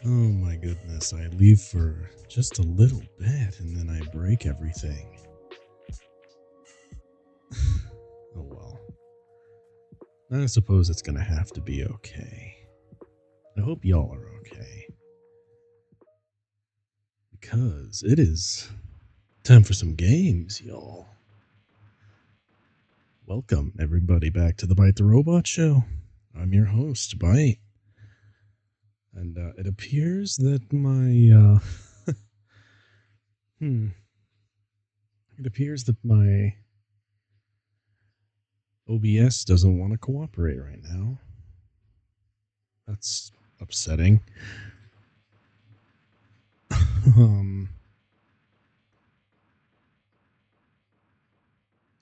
Oh my goodness, I leave for just a little bit and then I break everything. Oh well. I suppose it's gonna have to be okay. I hope y'all are okay. Because it is time for some games, y'all. Welcome, everybody, back to the Bite the Robot Show. I'm your host, Bite. And it appears that my it appears that my OBS doesn't want to cooperate right now. That's upsetting.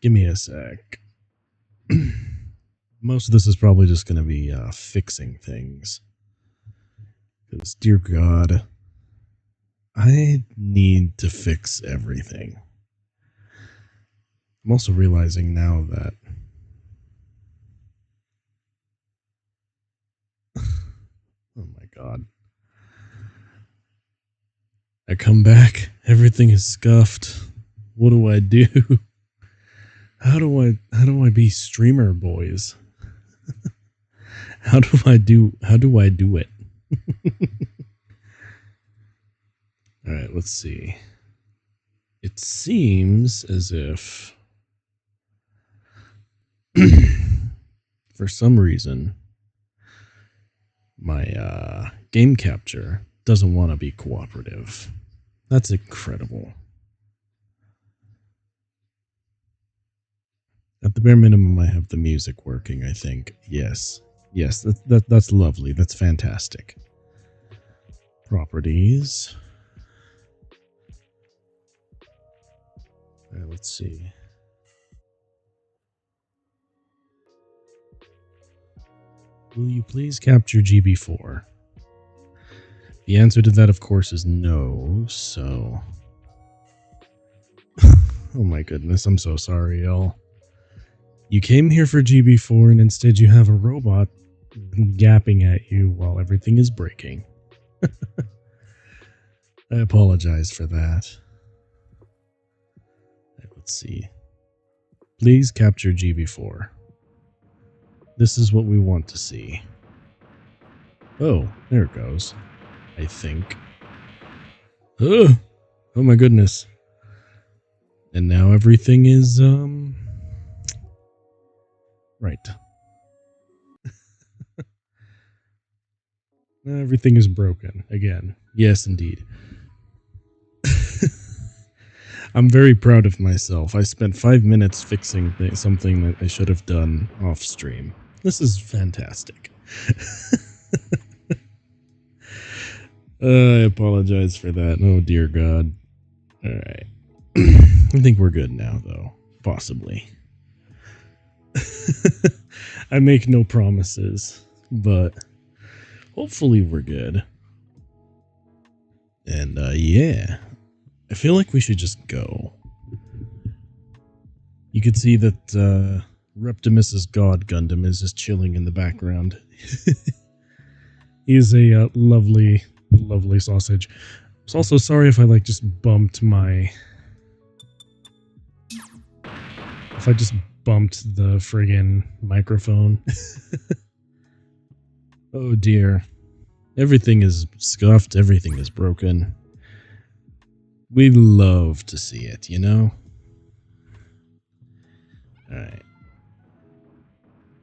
Give me a sec. Most of this is probably just going to be fixing things. Because, dear God, I need to fix everything. I'm also realizing now that oh my God. I come back, everything is scuffed. What do I do? How do I be streamer, boys? How do I do it? All right, let's see. It seems as if for some reason my game capture doesn't want to be cooperative. That's incredible. At the bare minimum, I have the music working, I think. Yes, that's lovely. That's fantastic. Properties. All right, let's see. Will you please capture GB4? The answer to that, of course, is no, so... Oh my goodness, I'm so sorry, y'all. You came here for GB4 and instead you have a robot gapping at you while everything is breaking. I apologize for that. Let's see. Please capture GB4. This is what we want to see. Oh, there it goes. I think. Oh my goodness. And now everything is, right. Everything is broken again. Yes, indeed. I'm very proud of myself. I spent 5 minutes fixing something that I should have done off stream. This is fantastic. I apologize for that. Oh, dear God. All right. I think we're good now, though. Possibly. I make no promises, but hopefully we're good. And, yeah. I feel like we should just go. You could see that, Reptimus's God Gundam is just chilling in the background. He is a lovely, lovely sausage. I was also sorry if I, like, just bumped my... If I just bumped the friggin' microphone. Oh, dear. Everything is scuffed. Everything is broken. We love to see it, you know? Alright.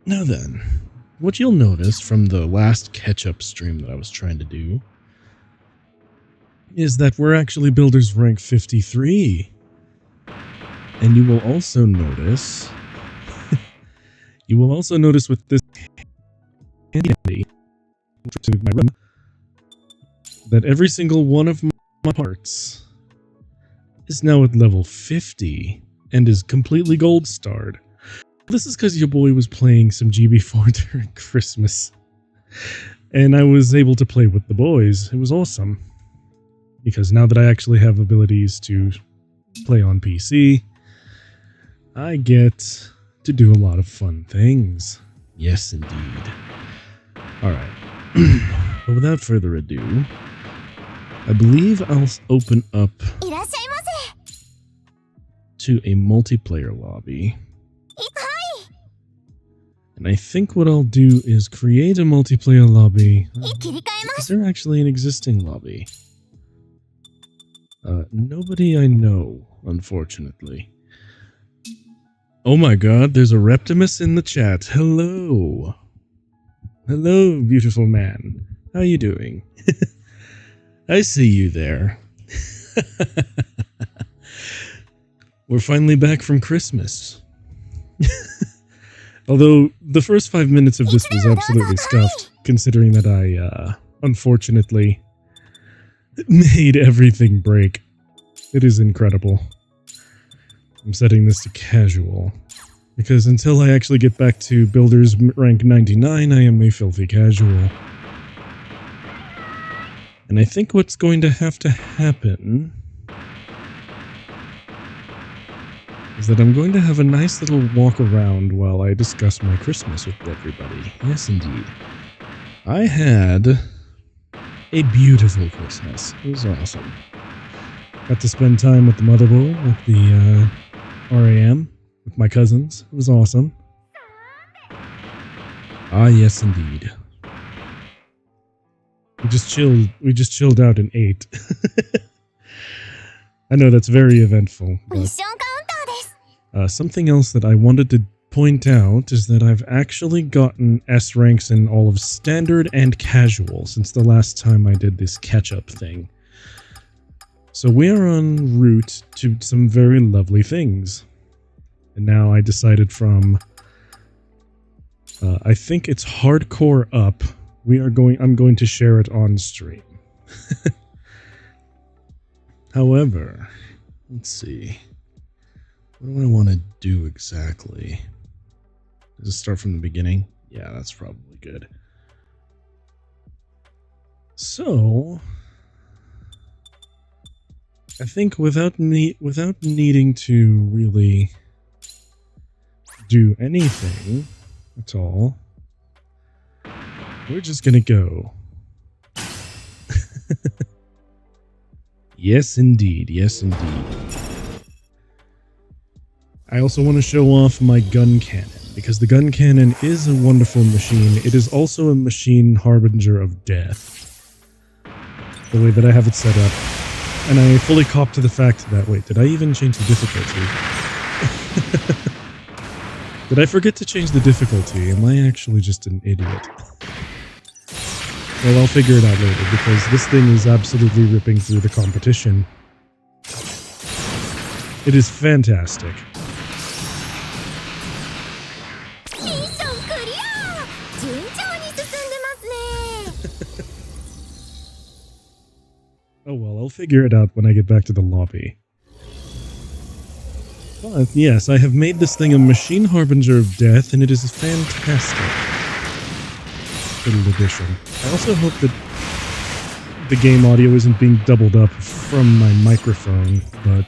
Now then, what you'll notice from the last catch-up stream that I was trying to do is that we're actually builders rank 53. And you will also notice with this handy to my room that every single one of my parts is now at level 50 and is completely gold starred. This is because your boy was playing some GB4 during Christmas. And I was able to play with the boys. It was awesome. Because now that I actually have abilities to play on PC, I get to do a lot of fun things. Yes, indeed. Alright. But without further ado, I believe I'll open up to a multiplayer lobby. And I think what I'll do is create a multiplayer lobby. Is there actually an existing lobby? Nobody I know, unfortunately. Oh my god, there's a Reptimus in the chat. Hello. Hello, beautiful man. How you doing? I see you there. We're finally back from Christmas. Although, the first 5 minutes of this was absolutely scuffed, considering that I, unfortunately, made everything break. It is incredible. I'm setting this to casual, because until I actually get back to Builder's rank 99, I am a filthy casual. And I think what's going to happen is that I'm going to have a nice little walk around while I discuss my Christmas with everybody. Yes, indeed. I had a beautiful Christmas. It was awesome. Got to spend time with the motherboard, with the RAM, with my cousins. It was awesome. Ah, yes, indeed. We just chilled out and ate. I know that's very eventful, but something else that I wanted to point out is that I've actually gotten S ranks in all of standard and casual since the last time I did this catch-up thing. So we are en route to some very lovely things. And now I decided from I think it's hardcore up. I'm going to share it on stream. However, let's see. What do I want to do exactly? Does it start from the beginning? Yeah, that's probably good. So, I think without needing to really do anything at all, we're just gonna go. Yes, indeed. Yes, indeed. I also want to show off my gun cannon, because the gun cannon is a wonderful machine. It is also a machine harbinger of death. The way that I have it set up. And I fully cop to the fact that, wait, did I even change the difficulty? Did I forget to change the difficulty? Am I actually just an idiot? Well, I'll figure it out later, because this thing is absolutely ripping through the competition. It is fantastic. Oh well, I'll figure it out when I get back to the lobby. But yes, I have made this thing a machine harbinger of death, and it is a fantastic little addition. I also hope that the game audio isn't being doubled up from my microphone, but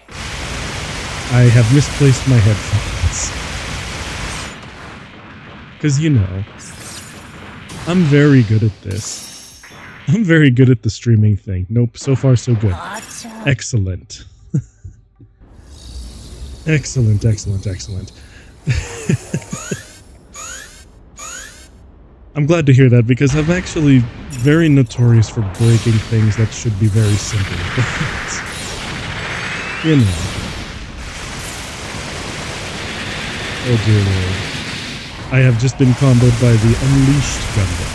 I have misplaced my headphones. Because, you know, I'm very good at this. I'm very good at the streaming thing. Nope, so far so good. Excellent. Excellent, excellent, excellent. I'm glad to hear that, because I'm actually very notorious for breaking things that should be very simple. You know. Oh dear lord. I have just been comboed by the Unleashed Gunpla.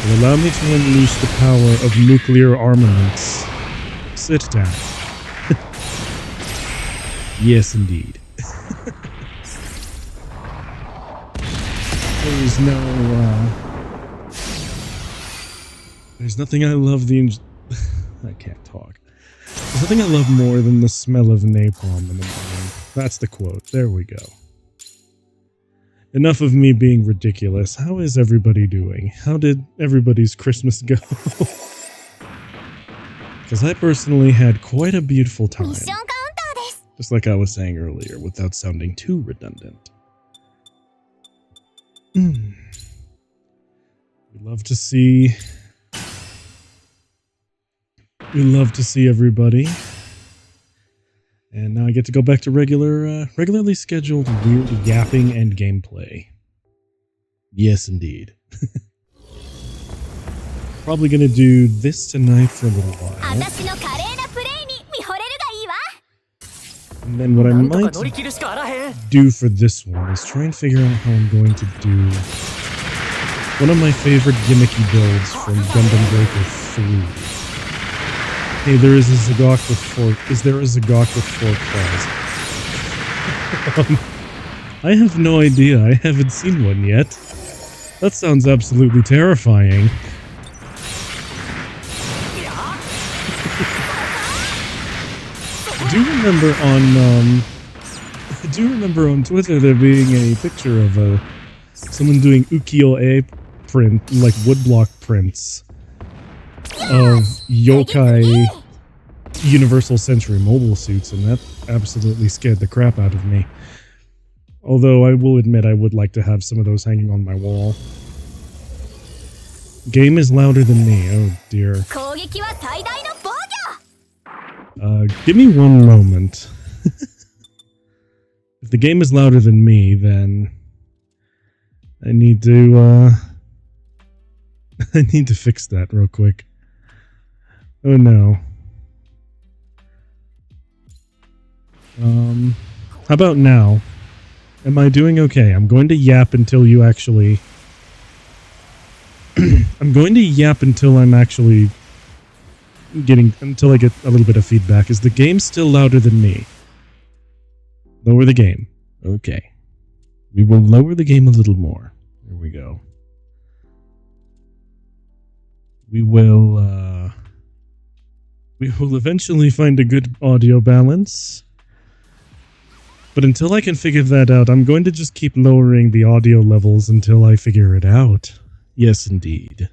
Will allow me to unleash the power of nuclear armaments. Sit down. Yes, indeed. There's nothing I love I can't talk. There's nothing I love more than the smell of napalm in the morning. That's the quote. There we go. Enough of me being ridiculous. How is everybody doing? How did everybody's Christmas go? Because I personally had quite a beautiful time. Just like I was saying earlier, without sounding too redundant. We love to see We love to see everybody. And now I get to go back to regularly scheduled weird yapping and gameplay. Yes, indeed. Probably gonna do this tonight for a little while. And then what I might do for this one is try and figure out how I'm going to do one of my favorite gimmicky builds from Gundam Breaker 3. Hey, there is a Zagok with 4... Is there a Zagok with 4 claws? I have no idea. I haven't seen one yet. That sounds absolutely terrifying. I do remember on Twitter there being a picture of someone doing ukiyo-e print, like woodblock prints of yokai Universal Century mobile suits, and that absolutely scared the crap out of me. Although I will admit I would like to have some of those hanging on my wall. Game is louder than me, oh dear. Give me one moment. If the game is louder than me, then I need to fix that real quick. Oh no. How about now? Am I doing okay? I'm going to yap until you actually... I'm going to yap until I'm actually until I get a little bit of feedback. Is the game still louder than me? Lower the game. Okay. We will lower the game a little more. There we go. We will eventually find a good audio balance. But until I can figure that out, I'm going to just keep lowering the audio levels until I figure it out. Yes, indeed.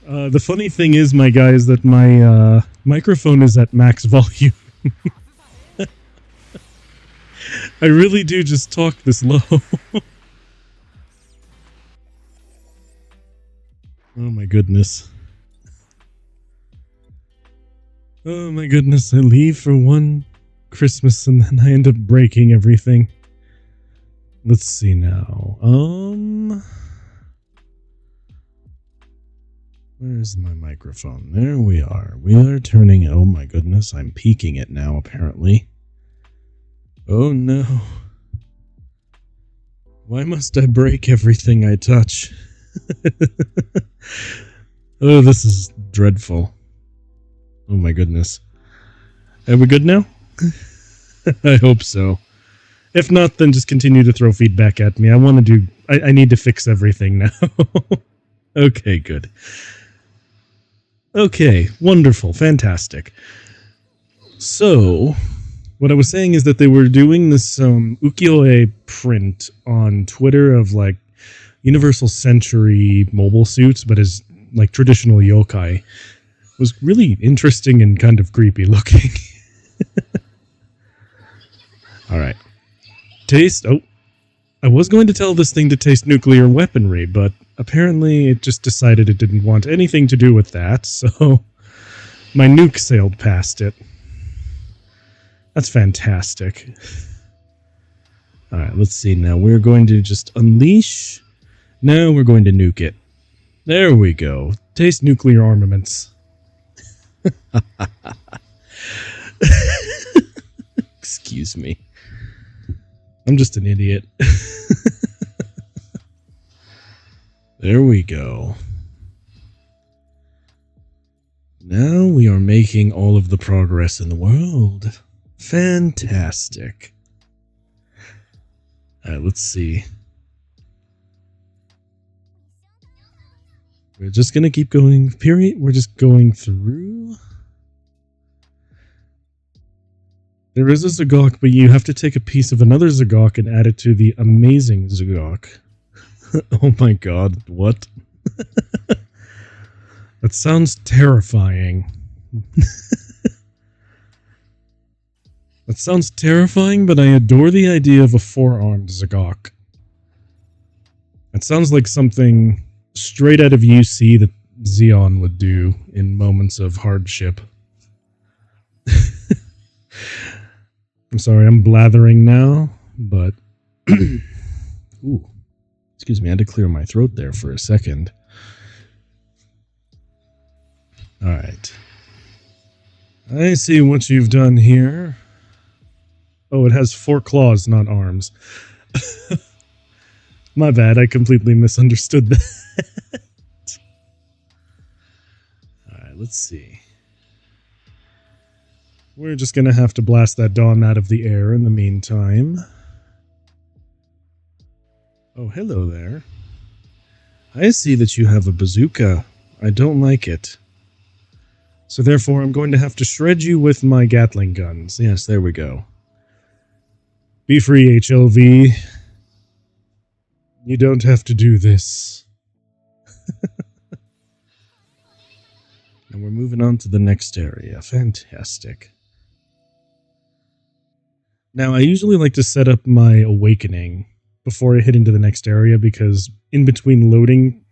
The funny thing is, my guys, that my microphone is at max volume. I really do just talk this low. Oh my goodness. Oh my goodness, I leave for one Christmas and then I end up breaking everything. Let's see now. Where's my microphone? There we are. We are turning... Oh my goodness, I'm peaking it now, apparently. Oh no. Why must I break everything I touch? Oh, this is dreadful. Oh my goodness. Are we good now? I hope so. If not, then just continue to throw feedback at me. I need to fix everything now. Okay, good. Okay, wonderful, fantastic. So, what I was saying is that they were doing this ukiyo-e print on Twitter of like Universal Century mobile suits, but as like traditional yokai. It was really interesting and kind of creepy looking. Alright. Taste... Oh. I was going to tell this thing to taste nuclear weaponry, but apparently it just decided it didn't want anything to do with that, so my nuke sailed past it. That's fantastic. Alright, let's see now. We're going to just unleash. Now we're going to nuke it. There we go. Taste nuclear armaments. Excuse me. I'm just an idiot. There we go. Now we are making all of the progress in the world. Fantastic. Alright, let's see. We're just gonna keep going, period. We're just going through. There is a Zagok, but you have to take a piece of another Zagok and add it to the amazing Zagok. Oh my god, what? That sounds terrifying. That sounds terrifying, but I adore the idea of a four-armed Zagok. It sounds like something straight out of UC that Xeon would do in moments of hardship. I'm sorry, I'm blathering now, but... Ooh, excuse me, I had to clear my throat there for a second. Alright. I see what you've done here. Oh, it has 4 claws, not arms. My bad, I completely misunderstood that. Alright, let's see. We're just gonna have to blast that Dawn out of the air in the meantime. Oh, hello there. I see that you have a bazooka. I don't like it. So therefore, I'm going to have to shred you with my Gatling guns. Yes, there we go. Be free, HLV. You don't have to do this. And we're moving on to the next area. Fantastic. Now, I usually like to set up my awakening before I hit into the next area because in between loading,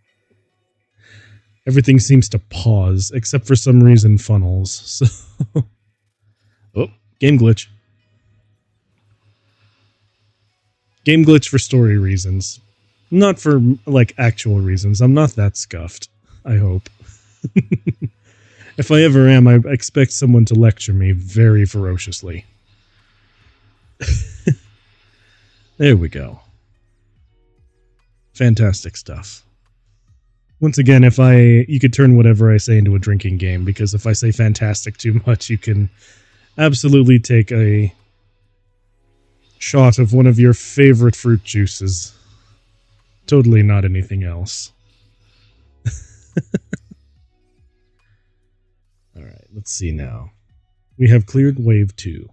everything seems to pause, except for some reason funnels. So, oh, game glitch. Game glitch for story reasons. Not for, like, actual reasons. I'm not that scuffed, I hope. If I ever am, I expect someone to lecture me very ferociously. There we go. Fantastic stuff. Once again, you could turn whatever I say into a drinking game, because if I say fantastic too much, you can absolutely take a shot of one of your favorite fruit juices. Totally not anything else. Alright, let's see now. We have cleared wave 2.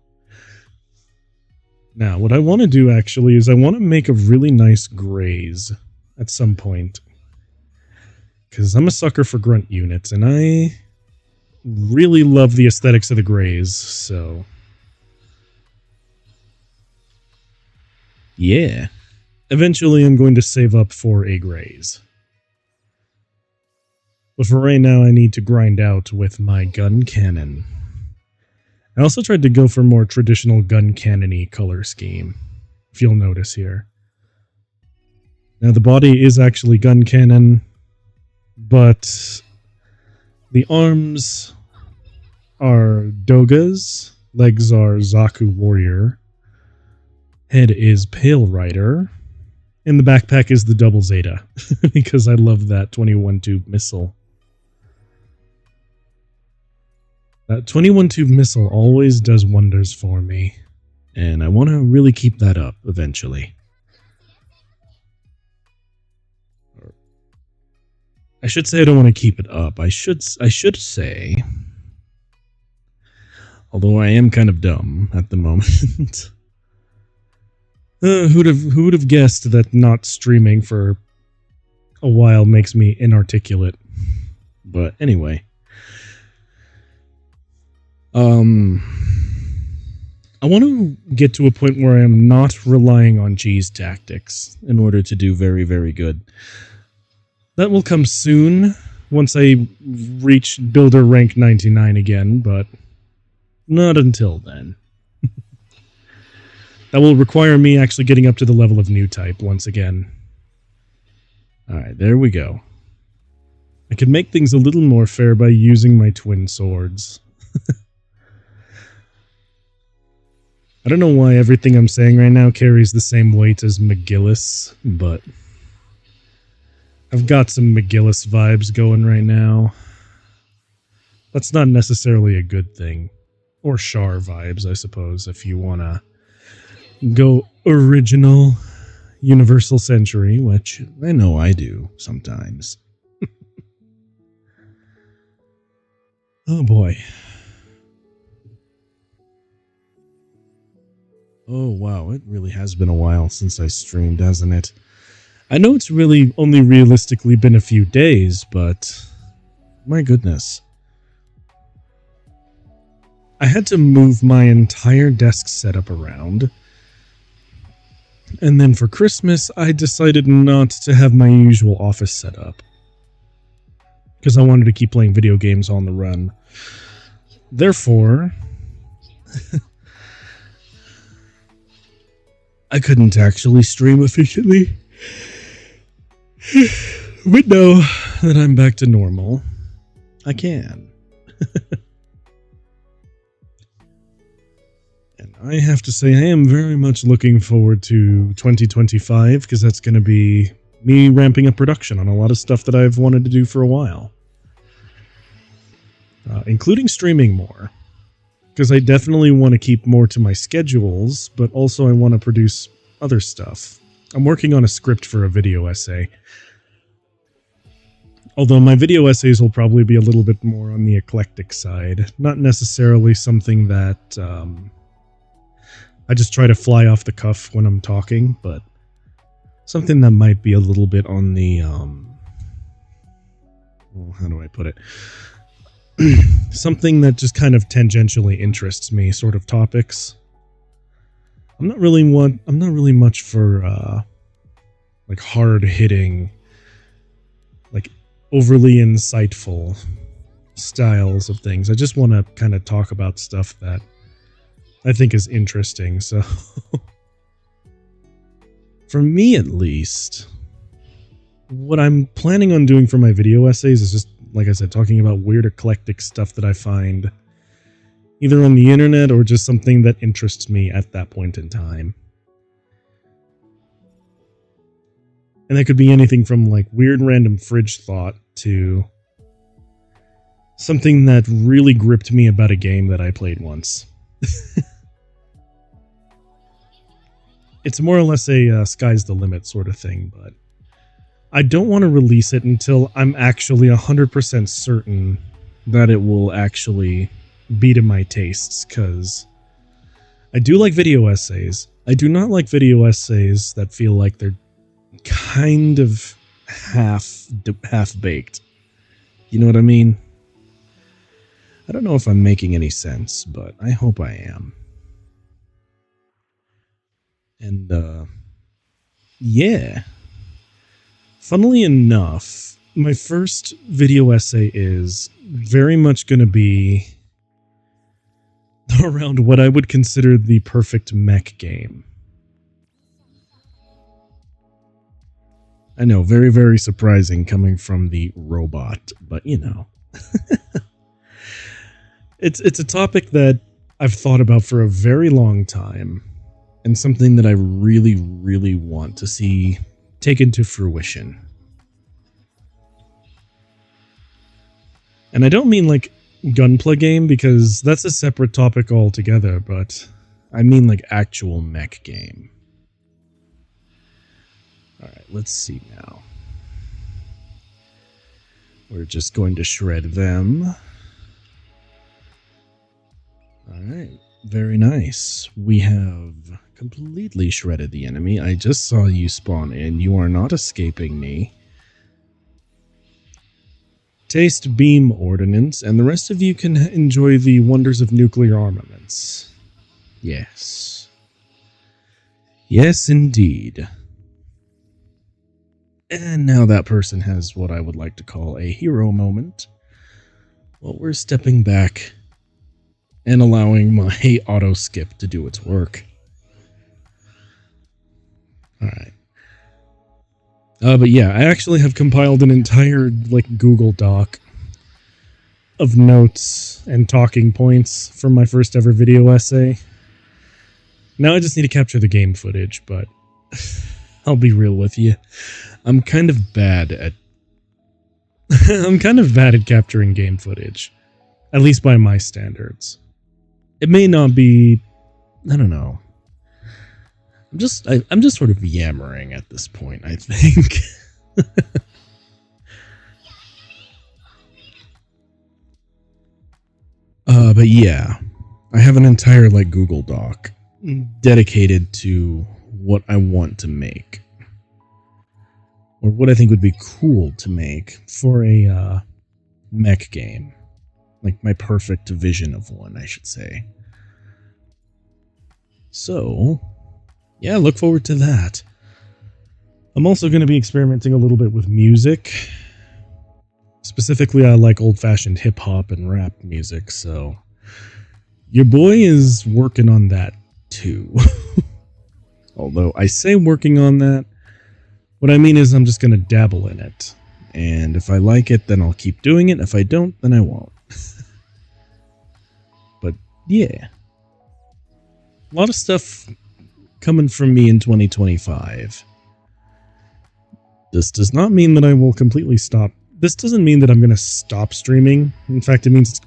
Now, what I want to do, actually, is I want to make a really nice graze at some point. Because I'm a sucker for grunt units, and I really love the aesthetics of the graze, so... yeah. Eventually, I'm going to save up for a graze. But for right now, I need to grind out with my gun cannon. I also tried to go for more traditional gun cannon-y color scheme, if you'll notice here. Now, the body is actually gun cannon, but the arms are Doga's, legs are Zaku Warrior, head is Pale Rider, and the backpack is the Double Zeta, because I love that 21-tube missile. That 21-tube missile always does wonders for me, and I want to really keep that up eventually. I should say I don't want to keep it up. I should say, although I am kind of dumb at the moment. Who would have guessed that not streaming for a while makes me inarticulate? But anyway. I want to get to a point where I am not relying on cheese tactics in order to do very, very good. That will come soon, once I reach Builder Rank 99 again, but not until then. That will require me actually getting up to the level of new type once again. Alright, there we go. I can make things a little more fair by using my twin swords. I don't know why everything I'm saying right now carries the same weight as McGillis, but I've got some McGillis vibes going right now. That's not necessarily a good thing. Or Char vibes, I suppose, if you want to go original Universal Century, which I know I do sometimes. Oh boy. Oh wow, it really has been a while since I streamed, hasn't it? I know it's really only realistically been a few days, but my goodness. I had to move my entire desk setup around. And then for Christmas, I decided not to have my usual office setup. because I wanted to keep playing video games on the run. Therefore, I couldn't actually stream efficiently. But now that I'm back to normal, I can. And I have to say, I am very much looking forward to 2025, because that's going to be me ramping up production on a lot of stuff that I've wanted to do for a while. Including streaming more. Because I definitely want to keep more to my schedules, but also I want to produce other stuff. I'm working on a script for a video essay. Although my video essays will probably be a little bit more on the eclectic side. Not necessarily something that I just try to fly off the cuff when I'm talking, but something that might be a little bit on the, well, how do I put it? Something that just kind of tangentially interests me, sort of topics. I'm not really much for like hard-hitting, like overly insightful styles of things. I just want to kind of talk about stuff that I think is interesting. So for me at least, what I'm planning on doing for my video essays is just, like I said, talking about weird eclectic stuff that I find either on the internet or just something that interests me at that point in time. And that could be anything from like weird random fridge thought to something that really gripped me about a game that I played once. It's more or less a sky's the limit sort of thing, but I don't want to release it until I'm actually 100% certain that it will actually be to my tastes, because I do like video essays. I do not like video essays that feel like they're kind of half-baked. You know what I mean? I don't know if I'm making any sense, but I hope I am. And, yeah. Funnily enough, my first video essay is very much going to be around what I would consider the perfect mech game. I know, very, very surprising coming from the robot, but you know. It's a topic that I've thought about for a very long time, and something that I really, really want to see taken to fruition. And I don't mean like Gunpla game, because that's a separate topic altogether, but I mean like actual mech game. Alright, let's see now. We're just going to shred them. Alright, very nice. We have completely shredded the enemy. I just saw you spawn in. You are not escaping me. Taste beam ordnance, and the rest of you can enjoy the wonders of nuclear armaments. Yes. Yes, indeed. And now that person has what I would like to call a hero moment. Well, we're stepping back and allowing my auto skip to do its work. Alright. But yeah, I actually have compiled an entire like Google Doc of notes and talking points from my first ever video essay. Now I just need to capture the game footage, but I'll be real with you. I'm kind of bad at capturing game footage, at least by my standards. It may not be, I don't know. I'm just sort of yammering at this point, I think. But yeah, I have an entire like Google Doc dedicated to what I want to make, or what I think would be cool to make for a mech game, like my perfect vision of one, I should say. So yeah, look forward to that. I'm also going to be experimenting a little bit with music. Specifically, I like old-fashioned hip-hop and rap music, so your boy is working on that too. Although I say working on that, what I mean is I'm just going to dabble in it. And if I like it, then I'll keep doing it. If I don't, then I won't. But yeah. A lot of stuff coming from me in 2025. This does not mean that I will completely stop. This doesn't mean that I'm going to stop streaming. In fact, it means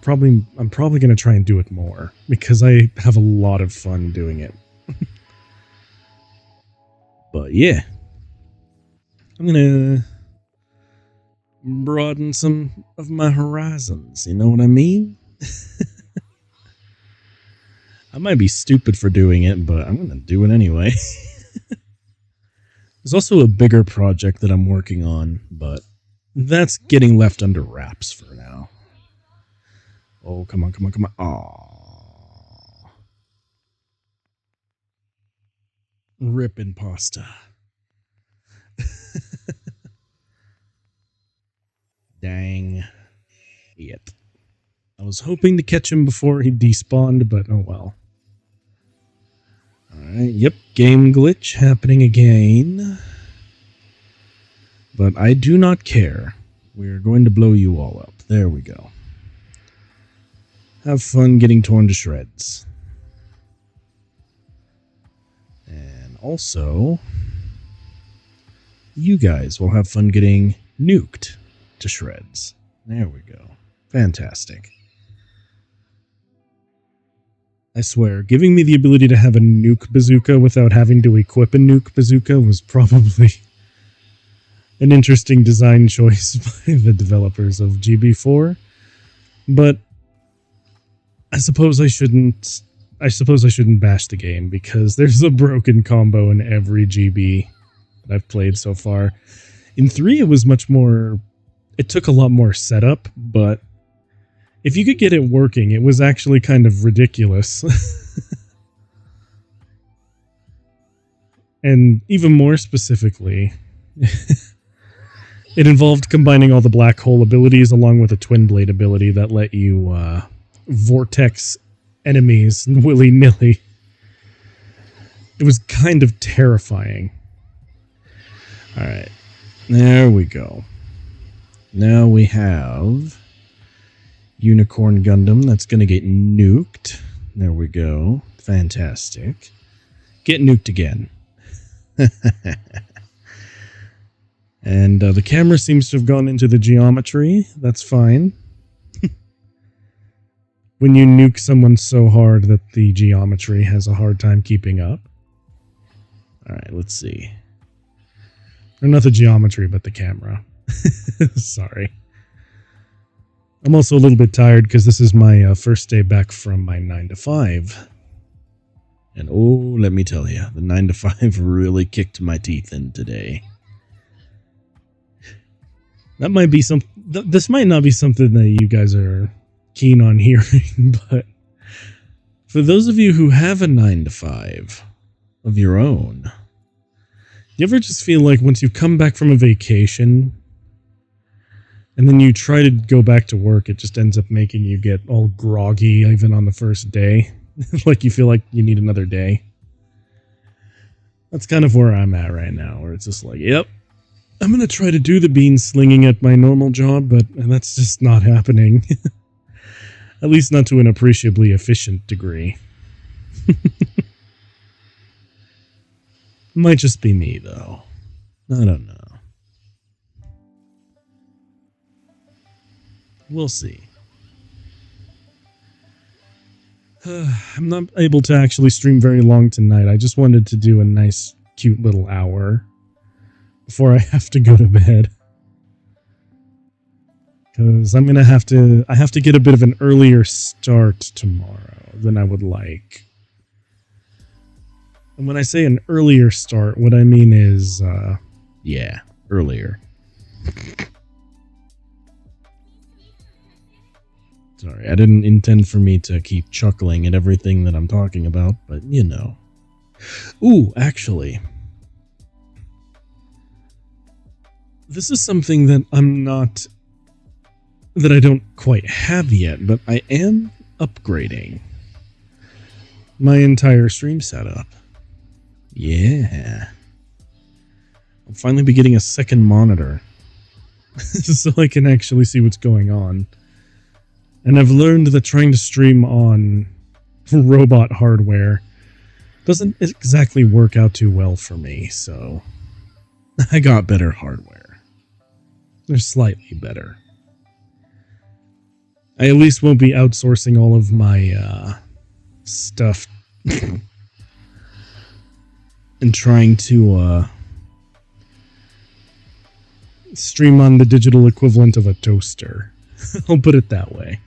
I'm probably going to try and do it more because I have a lot of fun doing it. But yeah. I'm going to broaden some of my horizons. You know what I mean? I might be stupid for doing it, but I'm going to do it anyway. There's also a bigger project that I'm working on, but that's getting left under wraps for now. Oh, come on, come on, come on. Aww. Rippin' pasta. Dang it. I was hoping to catch him before he despawned, but oh well. Alright, yep, game glitch happening again. But I do not care. We're going to blow you all up. There we go. Have fun getting torn to shreds. And also, you guys will have fun getting nuked to shreds. There we go. Fantastic. I swear, giving me the ability to have a nuke bazooka without having to equip a nuke bazooka was probably an interesting design choice by the developers of GB4. But I suppose I shouldn't bash the game because there's a broken combo in every GB that I've played so far. In 3 it was much more, it took a lot more setup, but if you could get it working, it was actually kind of ridiculous. And even more specifically, it involved combining all the black hole abilities along with a twin blade ability that let you vortex enemies willy-nilly. It was kind of terrifying. Alright, there we go. Now we have Unicorn Gundam that's going to get nuked. There we go. Fantastic. Get nuked again. And the camera seems to have gone into the geometry. That's fine. When you nuke someone so hard that the geometry has a hard time keeping up. Alright, let's see. Or not the geometry, but the camera. Sorry. I'm also a little bit tired because this is my first day back from my 9 to 5. And oh, let me tell you, the 9 to 5 really kicked my teeth in today. That might be some. This might not be something that you guys are keen on hearing, but for those of you who have a 9 to 5 of your own, you ever just feel like once you come back from a vacation and then you try to go back to work, it just ends up making you get all groggy even on the first day? Like you feel like you need another day. That's kind of where I'm at right now, where it's just like, yep, I'm going to try to do the bean slinging at my normal job, but that's just not happening. At least not to an appreciably efficient degree. Might just be me, though. I don't know. We'll see. I'm not able to actually stream very long tonight. I just wanted to do a nice, cute little hour before I have to go to bed. Because I'm gonna have to get a bit of an earlier start tomorrow than I would like. And when I say an earlier start, what I mean is, yeah, earlier. Sorry, I didn't intend for me to keep chuckling at everything that I'm talking about, but you know. Ooh, actually. This is something that I'm not that I don't quite have yet, but I am upgrading my entire stream setup. Yeah. I'll finally be getting a second monitor so I can actually see what's going on. And I've learned that trying to stream on robot hardware doesn't exactly work out too well for me, so I got better hardware. They're slightly better. I at least won't be outsourcing all of my stuff and trying to stream on the digital equivalent of a toaster. I'll put it that way.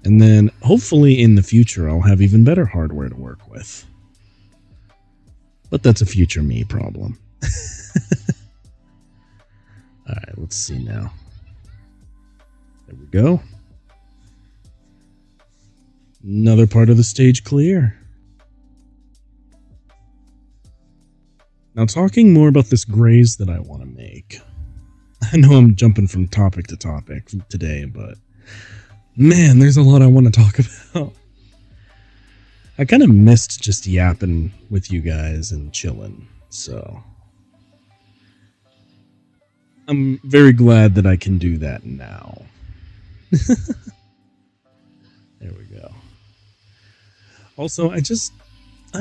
And then, hopefully in the future, I'll have even better hardware to work with. But that's a future me problem. Alright, let's see now. There we go. Another part of the stage clear. Now, talking more about this graze that I want to make. I know I'm jumping from topic to topic today, but man, there's a lot I want to talk about. I kind of missed just yapping with you guys and chilling, so I'm very glad that I can do that now. There we go. Also, I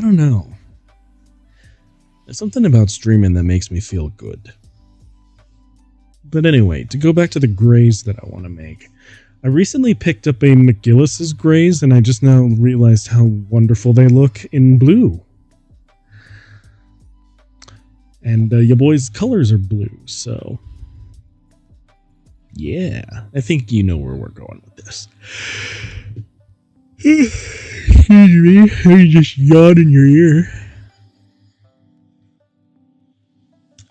don't know. There's something about streaming that makes me feel good. But anyway, to go back to the grays that I want to make. I recently picked up a McGillis's grays, and I just now realized how wonderful they look in blue. And your boy's colors are blue, so yeah, I think you know where we're going with this. Excuse me, I just yawned in your ear.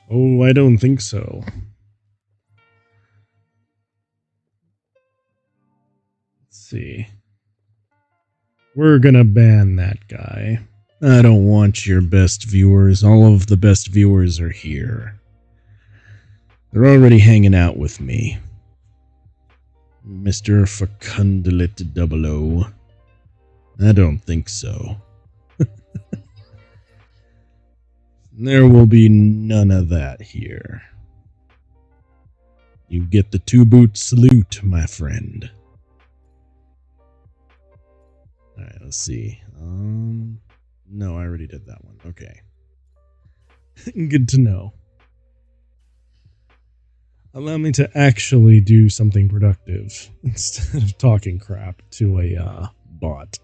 Oh, I don't think so. Let's see. We're gonna ban that guy. I don't want your best viewers. All of the best viewers are here. They're already hanging out with me. Mr. Fecundalit 00. I don't think so. There will be none of that here. You get the 2-boot salute, my friend. Alright, let's see. No, I already did that one. Okay. Good to know. Allow me to actually do something productive instead of talking crap to a bot.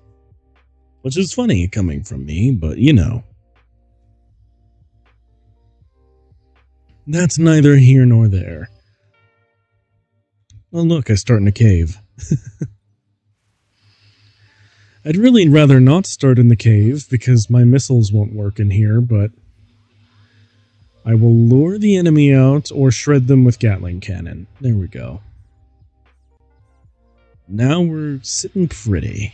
Which is funny coming from me, but you know. That's neither here nor there. Oh look, I start in a cave. I'd really rather not start in the cave because my missiles won't work in here, but I will lure the enemy out or shred them with Gatling cannon. There we go. Now we're sitting pretty.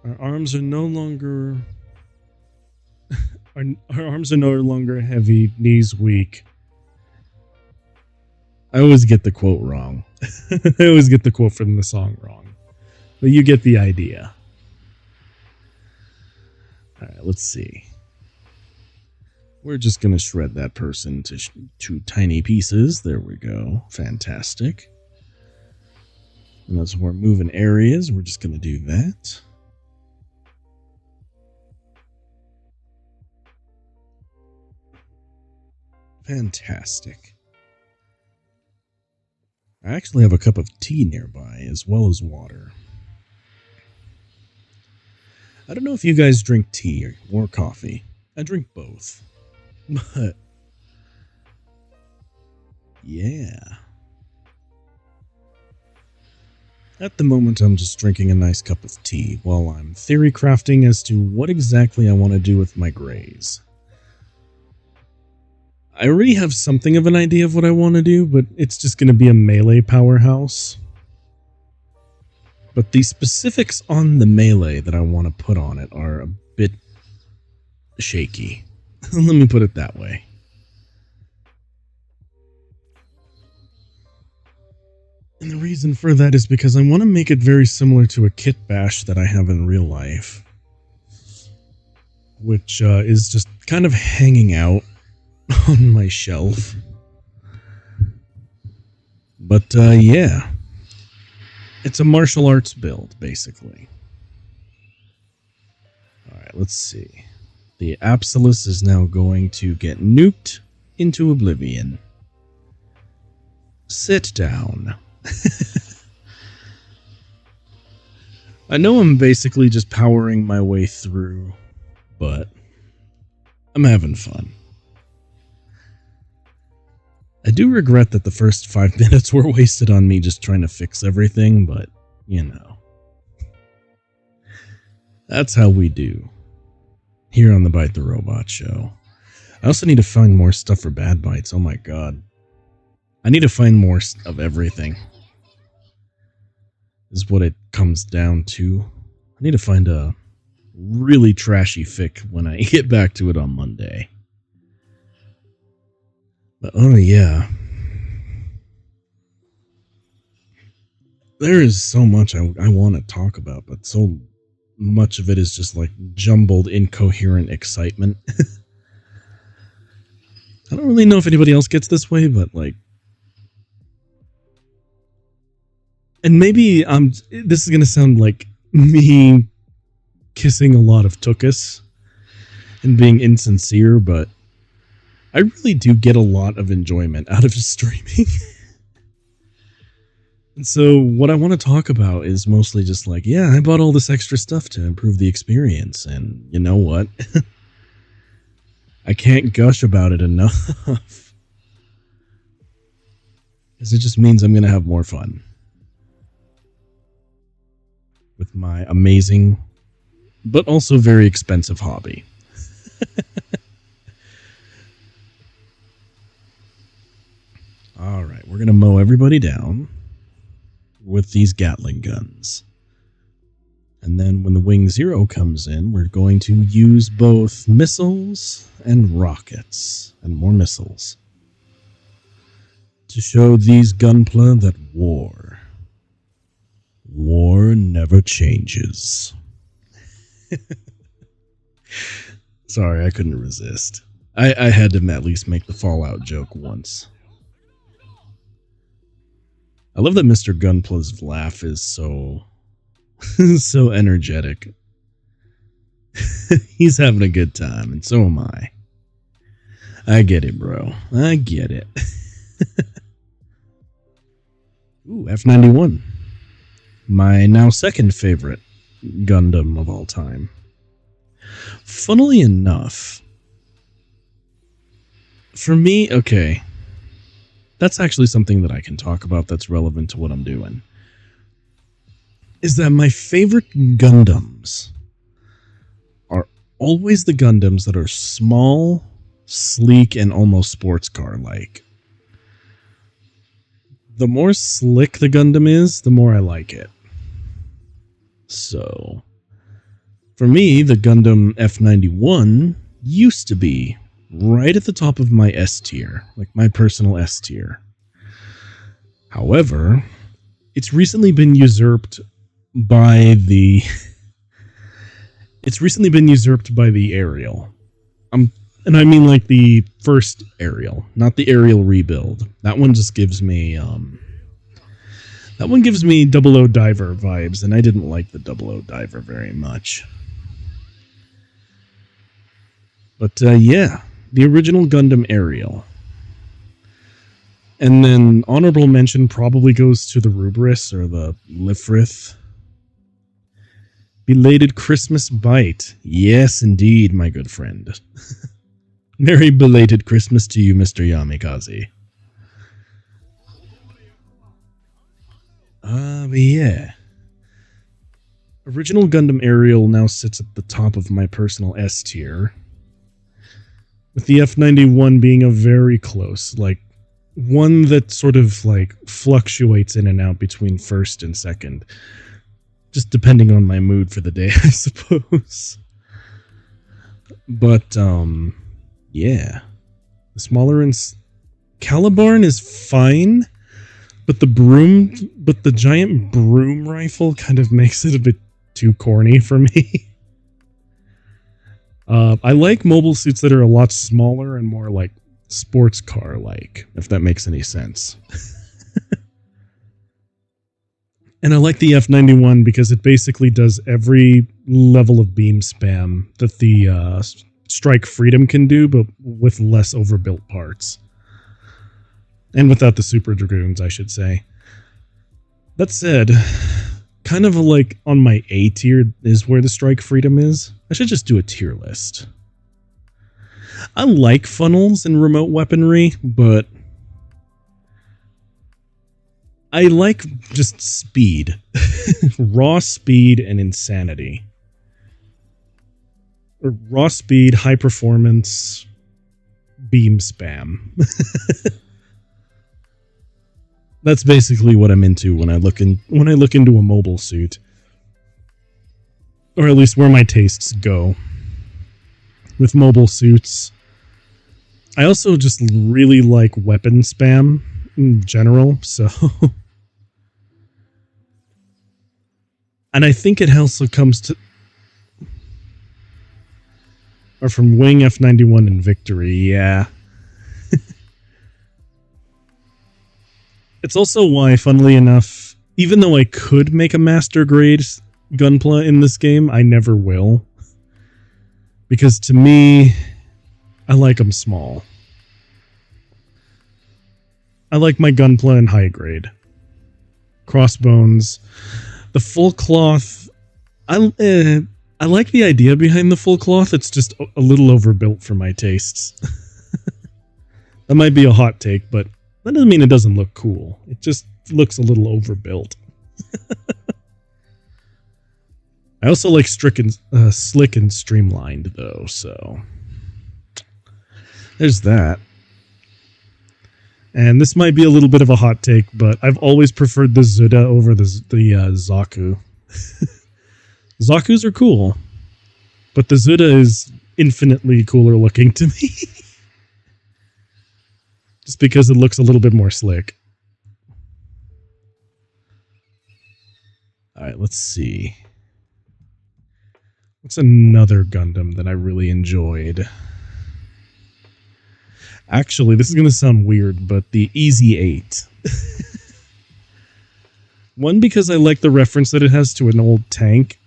Our arms are no longer... Our arms are no longer heavy, knees weak. I always get the quote wrong. I always get the quote from the song wrong. But you get the idea. Alright, let's see. We're just going to shred that person to tiny pieces. There we go. Fantastic. And as we're moving areas, we're just going to do that. Fantastic. I actually have a cup of tea nearby, as well as water. I don't know if you guys drink tea or coffee. I drink both. But yeah. At the moment, I'm just drinking a nice cup of tea while I'm theory crafting as to what exactly I want to do with my grays. I already have something of an idea of what I want to do, but it's just going to be a melee powerhouse. But the specifics on the melee that I want to put on it are a bit shaky. Let me put it that way. And the reason for that is because I want to make it very similar to a kit bash that I have in real life, which is just kind of hanging out on my shelf. But yeah, it's a martial arts build, basically. Alright, let's see. The Absolus is now going to get nuked into oblivion. Sit down. I know I'm basically just powering my way through, but I'm having fun. I do regret that the first 5 minutes were wasted on me just trying to fix everything, but, you know. That's how we do. Here on the Bite the Robot show. I also need to find more stuff for Bad Bites, oh my god. I need to find more of everything. Is what it comes down to. I need to find a really trashy fic when I get back to it on Monday. But oh yeah. There is so much I want to talk about, but so much of it is just like jumbled, incoherent excitement. I don't really know if anybody else gets this way, but like... And maybe this is going to sound like me kissing a lot of tuchus and being insincere, but I really do get a lot of enjoyment out of streaming. And so what I want to talk about is mostly just like, yeah, I bought all this extra stuff to improve the experience, and you know what? I can't gush about it enough. Because it just means I'm going to have more fun with my amazing, but also very expensive hobby. Alright, we're going to mow everybody down with these Gatling guns. And then when the Wing Zero comes in, we're going to use both missiles and rockets, and more missiles, to show these Gunpla that war never changes. Sorry, I couldn't resist. I had to at least make the Fallout joke once. I love that Mr. Gunpla's laugh is so so energetic. He's having a good time, and so am I. I get it, bro. I get it. Ooh, F91. My now second favorite Gundam of all time. Funnily enough, for me, okay, that's actually something that I can talk about that's relevant to what I'm doing. Is that my favorite Gundams are always the Gundams that are small, sleek, and almost sports car-like. The more slick the Gundam is, the more I like it. So, for me, the Gundam F91 used to be right at the top of my S tier, like my personal S tier. However, it's recently been usurped by the Ariel. And I mean like the first Ariel, not the Ariel rebuild. That one just gives me Double O Diver vibes, and I didn't like the Double O Diver very much. But yeah, the original Gundam Ariel. And then honorable mention probably goes to the Rubris or the Lifrith. Belated Christmas bite. Yes, indeed, my good friend. Merry belated Christmas to you, Mr. Yamikaze. But yeah. Original Gundam Ariel now sits at the top of my personal S tier, with the F91 being a very close, like, one that sort of, like, fluctuates in and out between first and second. Just depending on my mood for the day, I suppose. But, yeah. The smaller Calibarn is fine, But the giant broom rifle kind of makes it a bit too corny for me. I like mobile suits that are a lot smaller and more like sports car-like, if that makes any sense. And I like the F91 because it basically does every level of beam spam that the Strike Freedom can do, but with less overbuilt parts. And without the Super Dragoons, I should say. That said, kind of like on my A tier is where the Strike Freedom is. I should just do a tier list. I like funnels and remote weaponry, but I like just speed. Raw speed and insanity. Or raw speed, high performance, beam spam. That's basically what I'm into when I look into a mobile suit. Or at least where my tastes go. With mobile suits. I also just really like weapon spam in general, so... And I think it also comes to... Or from Wing, F91, and Victory, yeah. It's also why, funnily enough, even though I could make a master grade Gunpla in this game, I never will. Because to me, I like them small. I like my Gunpla in high grade. Crossbones. The full cloth, I like the idea behind the full cloth, it's just a little overbuilt for my tastes. That might be a hot take, but that doesn't mean it doesn't look cool. It just looks a little overbuilt. I also like slick and streamlined, though, so... There's that. And this might be a little bit of a hot take, but I've always preferred the Zuda over the Zaku. Zakus are cool, but the Zuda is infinitely cooler looking to me. Just because it looks a little bit more slick. Alright, let's see. What's another Gundam that I really enjoyed? Actually, this is going to sound weird, but the Easy 8. One, because I like the reference that it has to an old tank,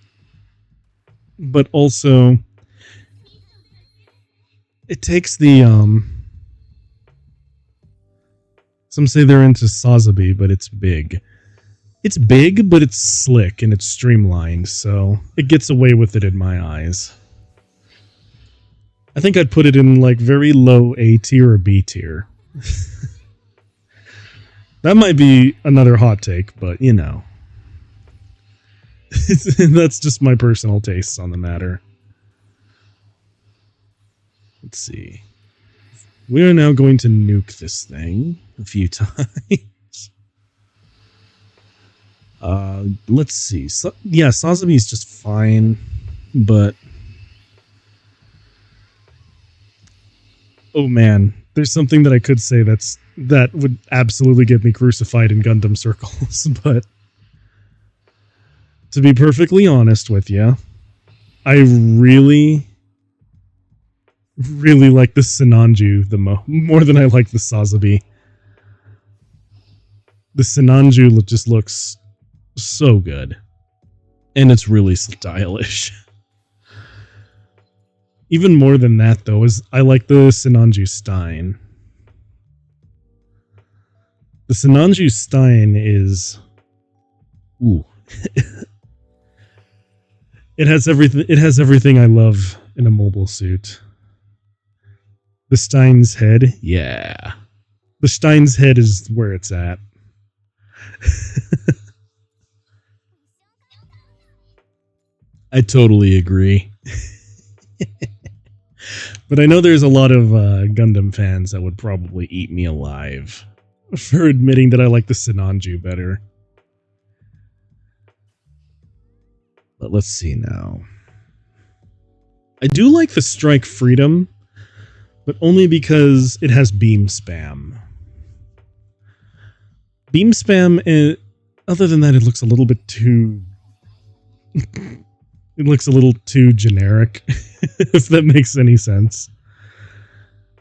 but also it takes the, some say they're into Sazabi, but it's big. It's big, but it's slick and it's streamlined, so it gets away with it in my eyes. I think I'd put it in, like, very low A tier or B tier. That might be another hot take, but, you know. That's just my personal tastes on the matter. Let's see. We are now going to nuke this thing a few times. Let's see. Yeah, Sazabi is just fine, but... Oh man, there's something that I could say that would absolutely get me crucified in Gundam circles, but to be perfectly honest with you, I really like the Sinanju more than I like the Sazabi. The Sinanju just looks so good, and it's really stylish. Even more than that, though, is I like the Sinanju Stein. The Sinanju Stein is... Ooh. It has everything I love in a mobile suit. The Stein's head? Yeah. The Stein's head is where it's at. I totally agree. But I know there's a lot of Gundam fans that would probably eat me alive for admitting that I like the Sinanju better. But let's see now. I do like the Strike Freedom, but only because it has beam spam. Beam spam, other than that, it looks a little bit too... it looks a little too generic, if that makes any sense.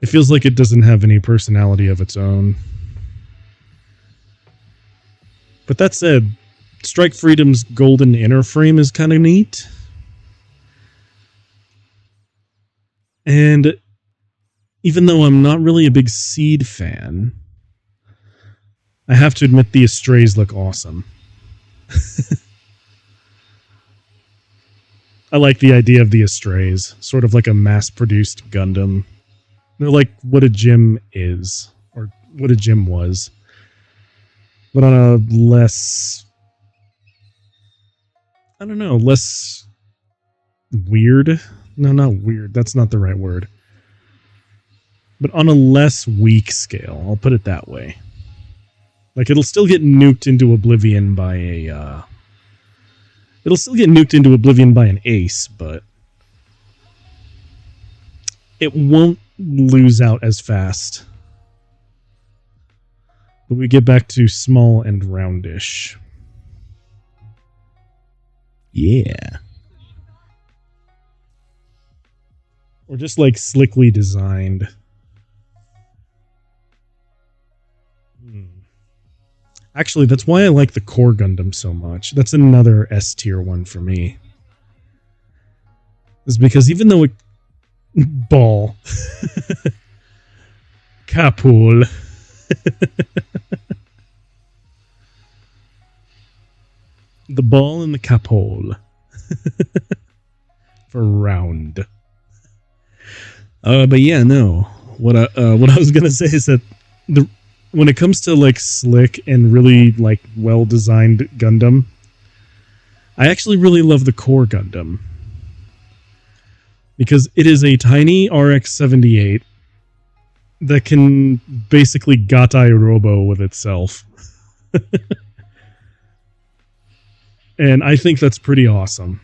It feels like it doesn't have any personality of its own. But that said, Strike Freedom's golden inner frame is kind of neat. And even though I'm not really a big Seed fan, I have to admit the Estrays look awesome. I like the idea of the Estrays, sort of like a mass-produced Gundam. They're like what a gym is, or what a gym was, but on a less, I don't know, less weird. No, not weird. That's not the right word. But on a less weak scale, I'll put it that way. Like, it'll still get nuked into oblivion by a, it'll still get nuked into oblivion by an ace, but it won't lose out as fast. But we get back to small and roundish. Yeah. Or just like slickly designed. Actually, that's why I like the Core Gundam so much. That's another S tier one for me. Is because even though it... Ball. Capul. The ball and the capole. For round. But yeah, no. What I was gonna say is that when it comes to like slick and really like well designed Gundam, I actually really love the Core Gundam because it is a tiny RX-78 that can basically Gatai Robo with itself. And I think that's pretty awesome.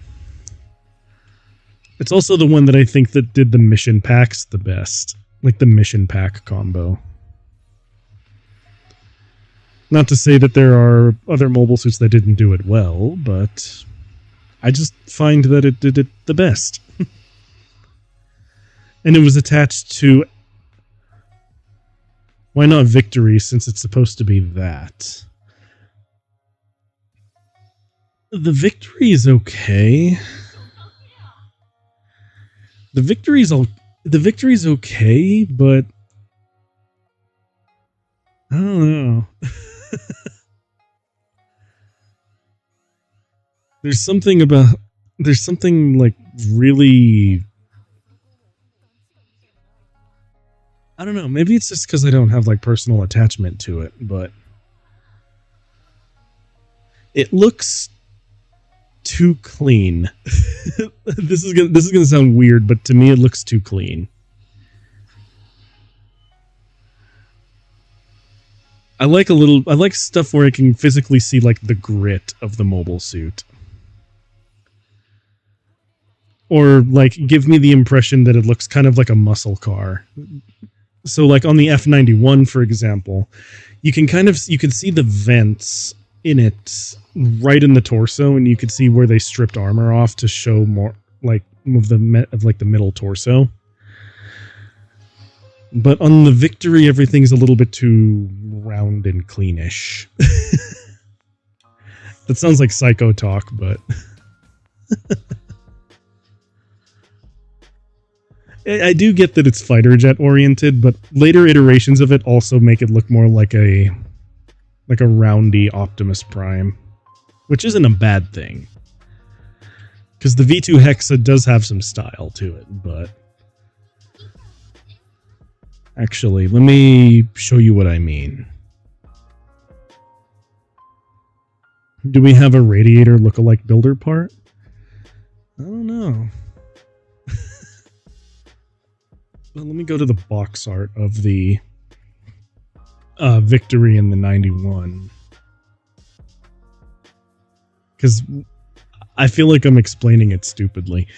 It's also the one that I think that did the mission packs the best. Like the mission pack combo. Not to say that there are other mobile suits that didn't do it well, but I just find that it did it the best. And it was attached to... Why not Victory, since it's supposed to be that? The Victory is okay. The Victory's okay, but I don't know. There's something like really, I don't know, maybe it's just because I don't have like personal attachment to it, but it looks too clean. This is gonna sound weird, but to me it looks too clean. I like stuff where I can physically see like the grit of the mobile suit. Or like give me the impression that it looks kind of like a muscle car. So like on the F91, for example, you can see the vents in it right in the torso, and you could see where they stripped armor off to show more like of the middle torso. But on the Victory, everything's a little bit too round and cleanish. That sounds like psycho talk, but I do get that it's fighter jet oriented, but later iterations of it also make it look more like a roundy Optimus Prime, which isn't a bad thing. Because the V2 Hexa does have some style to it, but actually, let me show you what I mean. Do we have a radiator look-alike builder part? I don't know. Well, let me go to the box art of the Victory in the 91. Because I feel like I'm explaining it stupidly.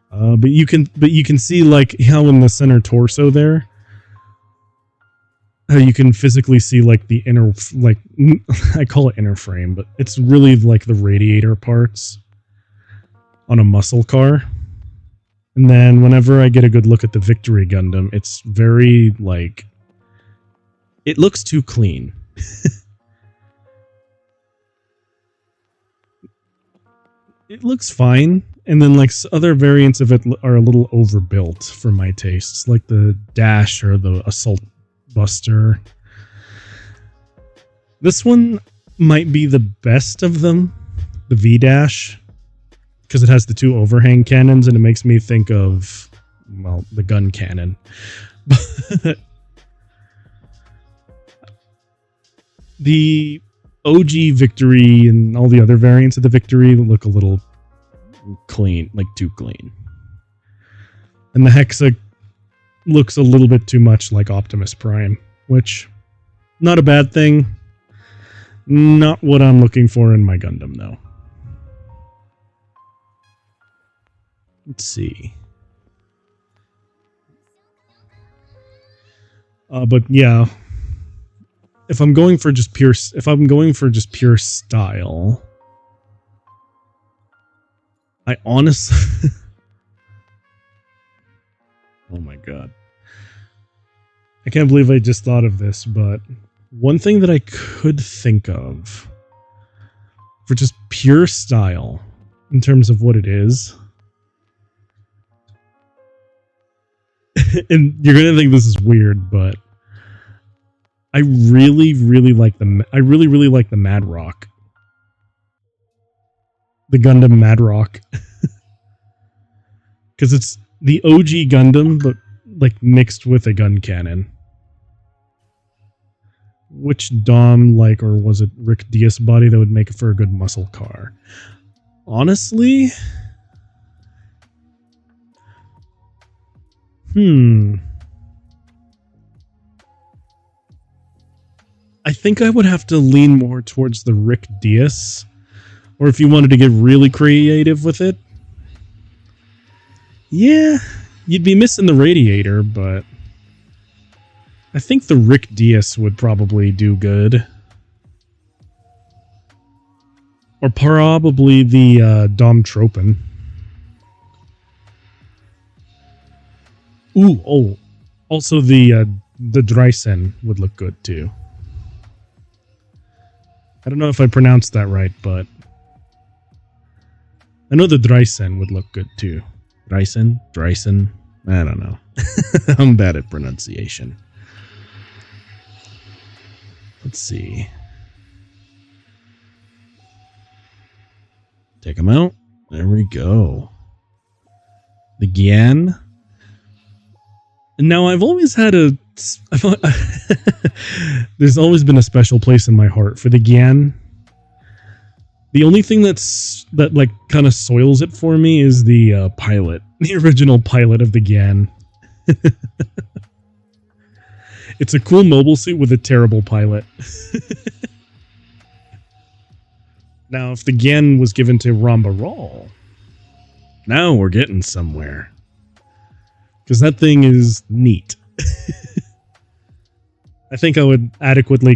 But you can see like how in the center torso there, how you can physically see like the inner, like I call it inner frame, but it's really like the radiator parts on a muscle car. And then whenever I get a good look at the Victory Gundam, it's very like, it looks too clean. It looks fine, and then like other variants of it are a little overbuilt for my tastes, like the Dash or the Assault Buster. This one might be the best of them, the V-Dash, because it has the two overhang cannons, and it makes me think of, well, the gun cannon. The OG Victory and all the other variants of the Victory look a little clean, like too clean. And the Hexa looks a little bit too much like Optimus Prime, which, not a bad thing. Not what I'm looking for in my Gundam, though. Let's see. But yeah, if I'm going for just pure style, I honestly, oh my god, I can't believe I just thought of this. But one thing that I could think of for just pure style, in terms of what it is, and you're gonna think this is weird, but I really like the Mad Rock. The Gundam Mad Rock. Because it's the OG Gundam, but like mixed with a gun cannon. Which Dom, like, or was it Rick Diaz body that would make it for a good muscle car? Honestly? I think I would have to lean more towards the Rick Diaz. Or if you wanted to get really creative with it. Yeah, you'd be missing the radiator, but I think the Rick Diaz would probably do good. Or probably the Dom Tropin. Ooh, oh. Also the Dreisen would look good too. I don't know if I pronounced that right, but I know the Dreisen would look good too. Dreisen? I don't know. I'm bad at pronunciation. Let's see. Take them out. There we go. The Gian. Now, I've always had there's always been a special place in my heart for the Gian. The only thing that like kind of soils it for me is the pilot, the original pilot of the Gian. It's a cool mobile suit with a terrible pilot. Now, if the Gian was given to Ramba Ral, now we're getting somewhere. Because that thing is neat. I think I would adequately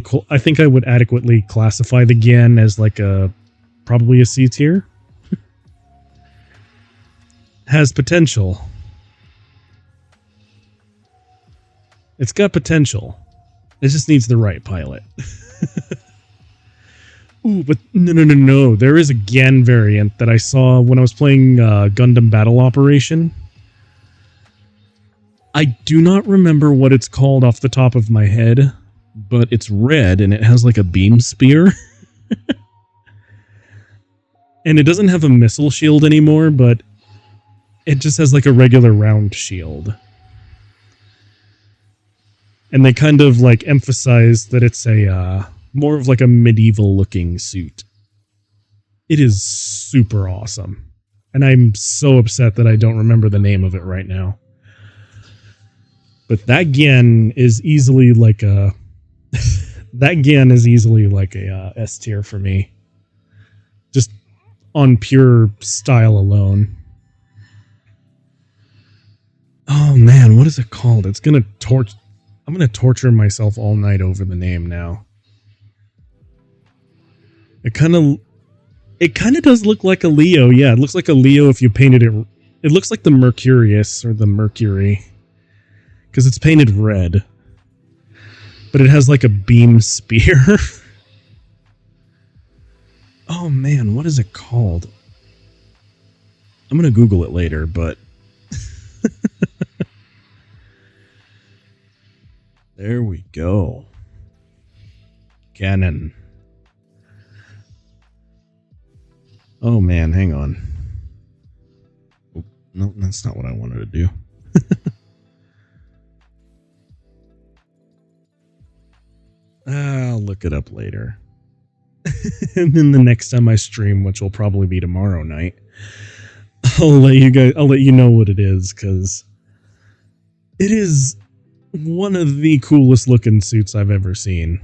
classify the Gian as like probably a C tier. Has potential. It's got potential. It just needs the right pilot. Ooh, but no. There is a Gian variant that I saw when I was playing Gundam Battle Operation. I do not remember what it's called off the top of my head, but it's red and it has like a beam spear. And it doesn't have a missile shield anymore, but it just has like a regular round shield. And they kind of like emphasize that it's a more of like a medieval looking suit. It is super awesome. And I'm so upset that I don't remember the name of it right now. But that Gian is easily like a S tier for me. Just on pure style alone. Oh man, what is it called? It's gonna torch. I'm gonna torture myself all night over the name now. It kind of does look like a Leo. Yeah, it looks like a Leo if you painted it. It looks like the Mercurius or the Mercury because it's painted red, but it has like a beam spear. Oh man, what is it called? I'm gonna Google it later, but there we go. Cannon. Oh man, hang on. Oh, no, that's not what I wanted to do. I'll look it up later. And then the next time I stream, which will probably be tomorrow night, I'll let you know what it is, because it is one of the coolest looking suits I've ever seen.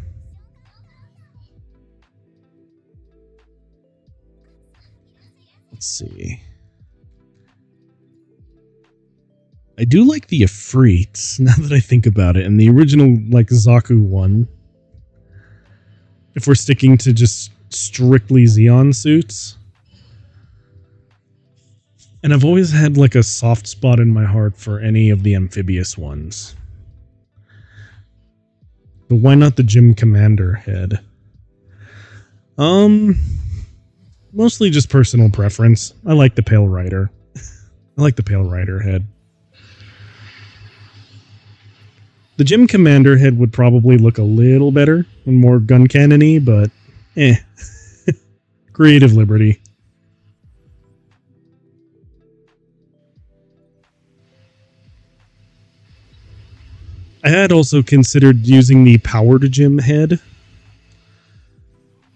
Let's see. I do like the Ifrits, now that I think about it, and the original, like, Zaku one. If we're sticking to just strictly Xeon suits. And I've always had, like, a soft spot in my heart for any of the amphibious ones. But why not the Gym Commander head? Mostly just personal preference. I like the Pale Rider. I like the Pale Rider head. The Gym Commander head would probably look a little better and more gun cannon-y, but creative liberty. I had also considered using the Powered Gym head,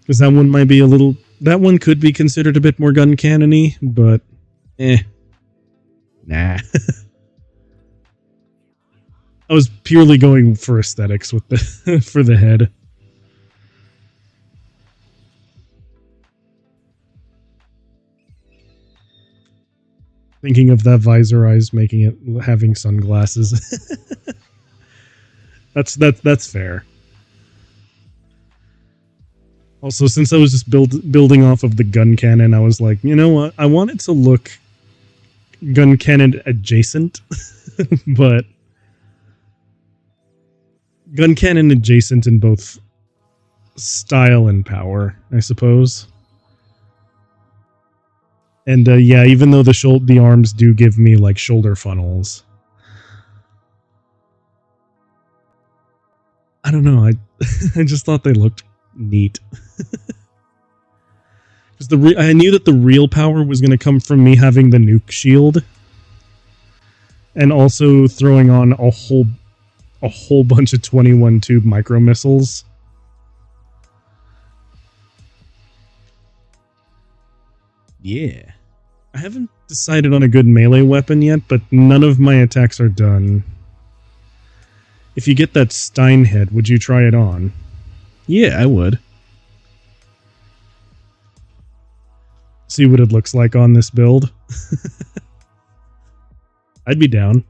because that one might be a little... That one could be considered a bit more gun cannon-y, but nah. I was purely going for aesthetics with the for the head. Thinking of that visor eyes making it having sunglasses. That's fair. Also, since I was just building off of the gun cannon, I was like, you know what? I want it to look gun cannon adjacent, but gun cannon adjacent in both style and power, I suppose. And yeah, even though the arms do give me like shoulder funnels, I don't know. I just thought they looked neat. Because I knew that the real power was going to come from me having the nuke shield, and also throwing on a whole bunch of 21 tube micro missiles. Yeah. I haven't decided on a good melee weapon yet, but none of my attacks are done. If you get that Stein head, would you try it on? Yeah, I would. See what it looks like on this build. I'd be down.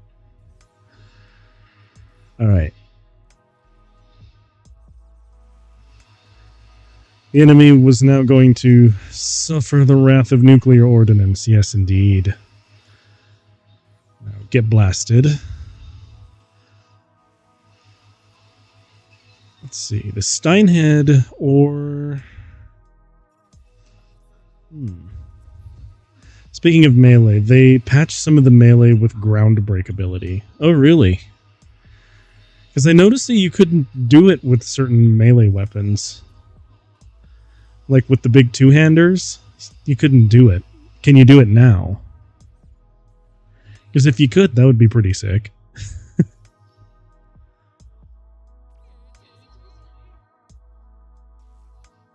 Alright. The enemy was now going to suffer the wrath of nuclear ordnance. Yes, indeed. Now, get blasted. Let's see. The Steinhead or... Speaking of melee, they patched some of the melee with ground break ability. Oh, really? Because I noticed that you couldn't do it with certain melee weapons. Like with the big two-handers, you couldn't do it. Can you do it now? Because if you could, that would be pretty sick.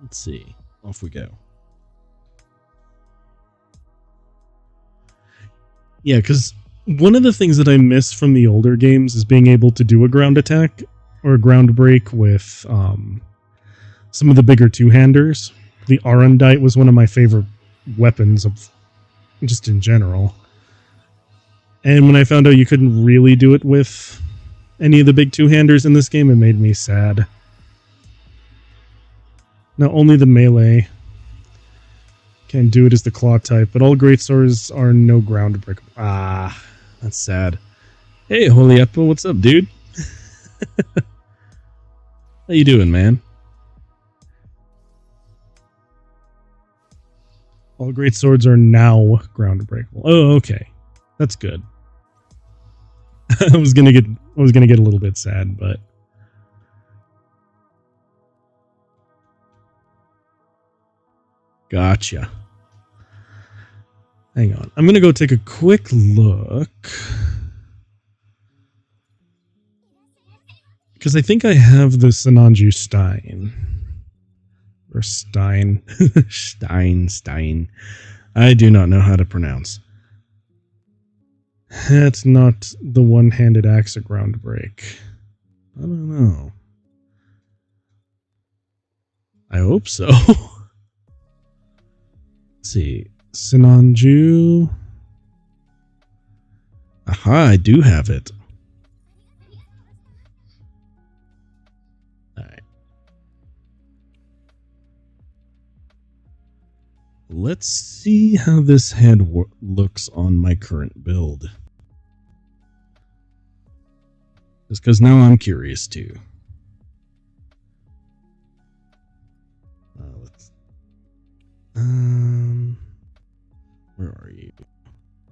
Let's see. Off we go. Yeah, because one of the things that I miss from the older games is being able to do a ground attack or a ground break with some of the bigger two-handers. The Arundite was one of my favorite weapons of just in general. And when I found out you couldn't really do it with any of the big two-handers in this game, it made me sad. Not only the melee can do it as the claw type, but all greatswords are no ground break. Ah, that's sad. Hey, Holy Apple, what's up, dude? How you doing, man? All great swords are now ground breakable. Oh, okay, that's good. I was gonna get a little bit sad, but gotcha. Hang on, I'm gonna go take a quick look because I think I have the Sinanju Stein. Or Stein. Stein. I do not know how to pronounce. That's not the one-handed axe at ground break. I don't know. I hope so. Let's see. Sinanju. Aha, I do have it. Let's see how this head looks on my current build. Just because now I'm curious too. Where are you?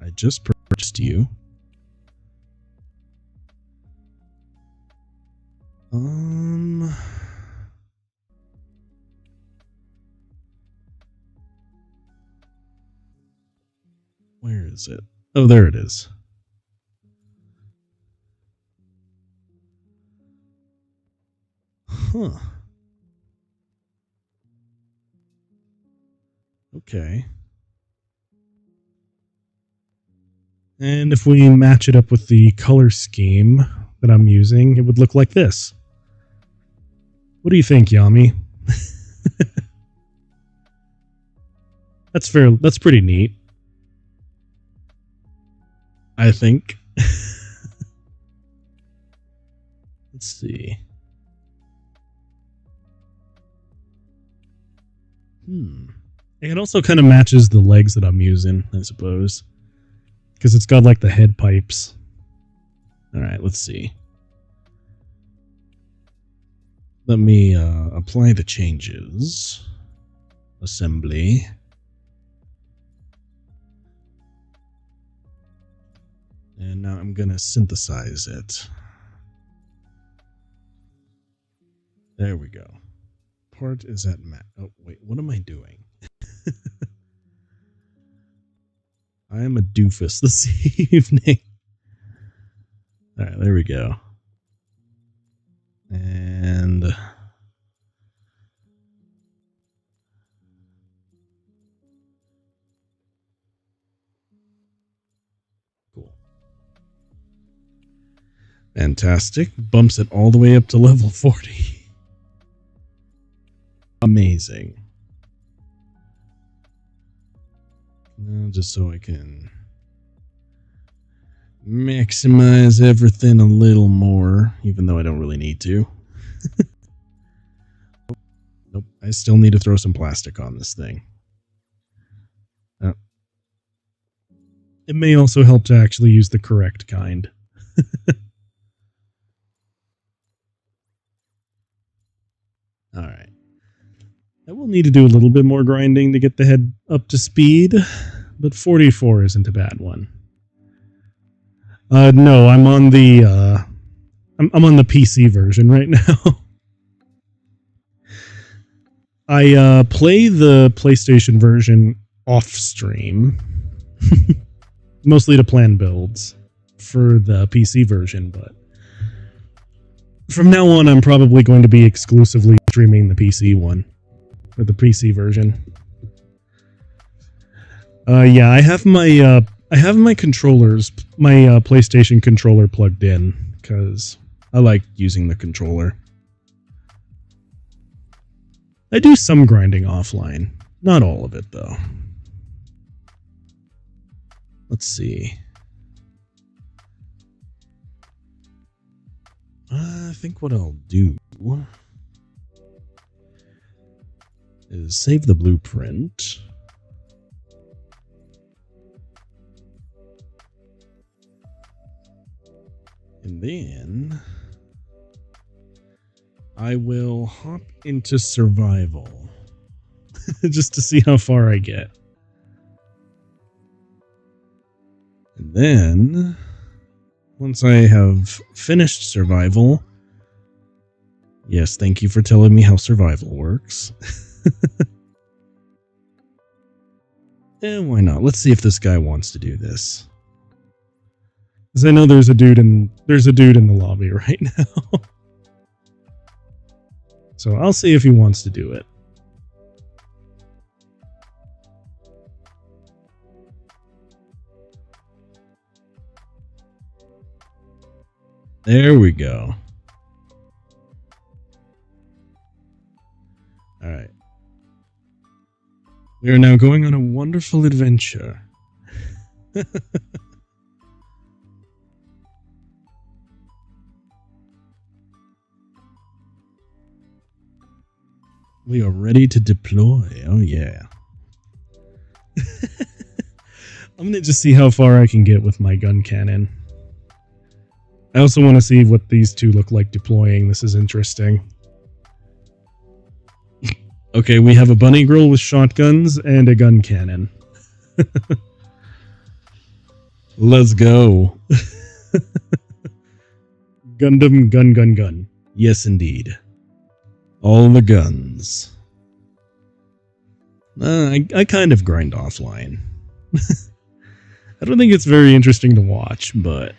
I just purchased you. Where is it? Oh, there it is. Huh. Okay. And if we match it up with the color scheme that I'm using, it would look like this. What do you think, Yami? That's fair. That's pretty neat, I think. Let's see. It also kind of matches the legs that I'm using, I suppose. Because it's got like the head pipes. Alright, let's see. Let me apply the changes. Assembly. And now I'm going to synthesize it. There we go. Part is at mat. Oh, wait, what am I doing? I am a doofus this evening. Alright, there we go. And cool. Fantastic. Bumps it all the way up to level 40. Amazing. Now, just so I can maximize everything a little more, even though I don't really need to. Nope, I still need to throw some plastic on this thing. It may also help to actually use the correct kind. Alright. I will need to do a little bit more grinding to get the head up to speed, but 44 isn't a bad one. No, I'm on the I'm on the PC version right now. I play the PlayStation version off stream, mostly to plan builds for the PC version, but from now on I'm probably going to be exclusively streaming the PC one. Or the PC version. Yeah, I have my controllers, my PlayStation controller plugged in because I like using the controller. I do some grinding offline, not all of it though. Let's see. I think what I'll do is save the blueprint. And then I will hop into survival just to see how far I get. And then once I have finished survival, yes, thank you for telling me how survival works. And why not? Let's see if this guy wants to do this. Because I know there's a dude in the lobby right now. So I'll see if he wants to do it. There we go. All right. We are now going on a wonderful adventure. We are ready to deploy. Oh, yeah. I'm going to just see how far I can get with my gun cannon. I also want to see what these two look like deploying. This is interesting. Okay, we have a bunny girl with shotguns and a gun cannon. Let's go. Gundam, gun, gun, gun. Yes, indeed. All the guns. I kind of grind offline. I don't think it's very interesting to watch, but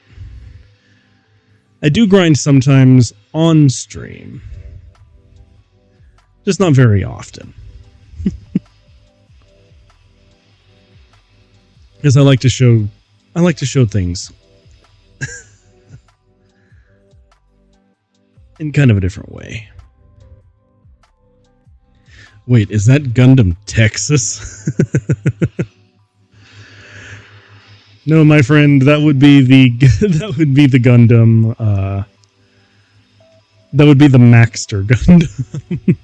I do grind sometimes on stream. Just not very often. Because I like to show things in kind of a different way. Wait, is that Gundam Texas? No, my friend, that would be the Gundam. That would be the Maxter Gundam.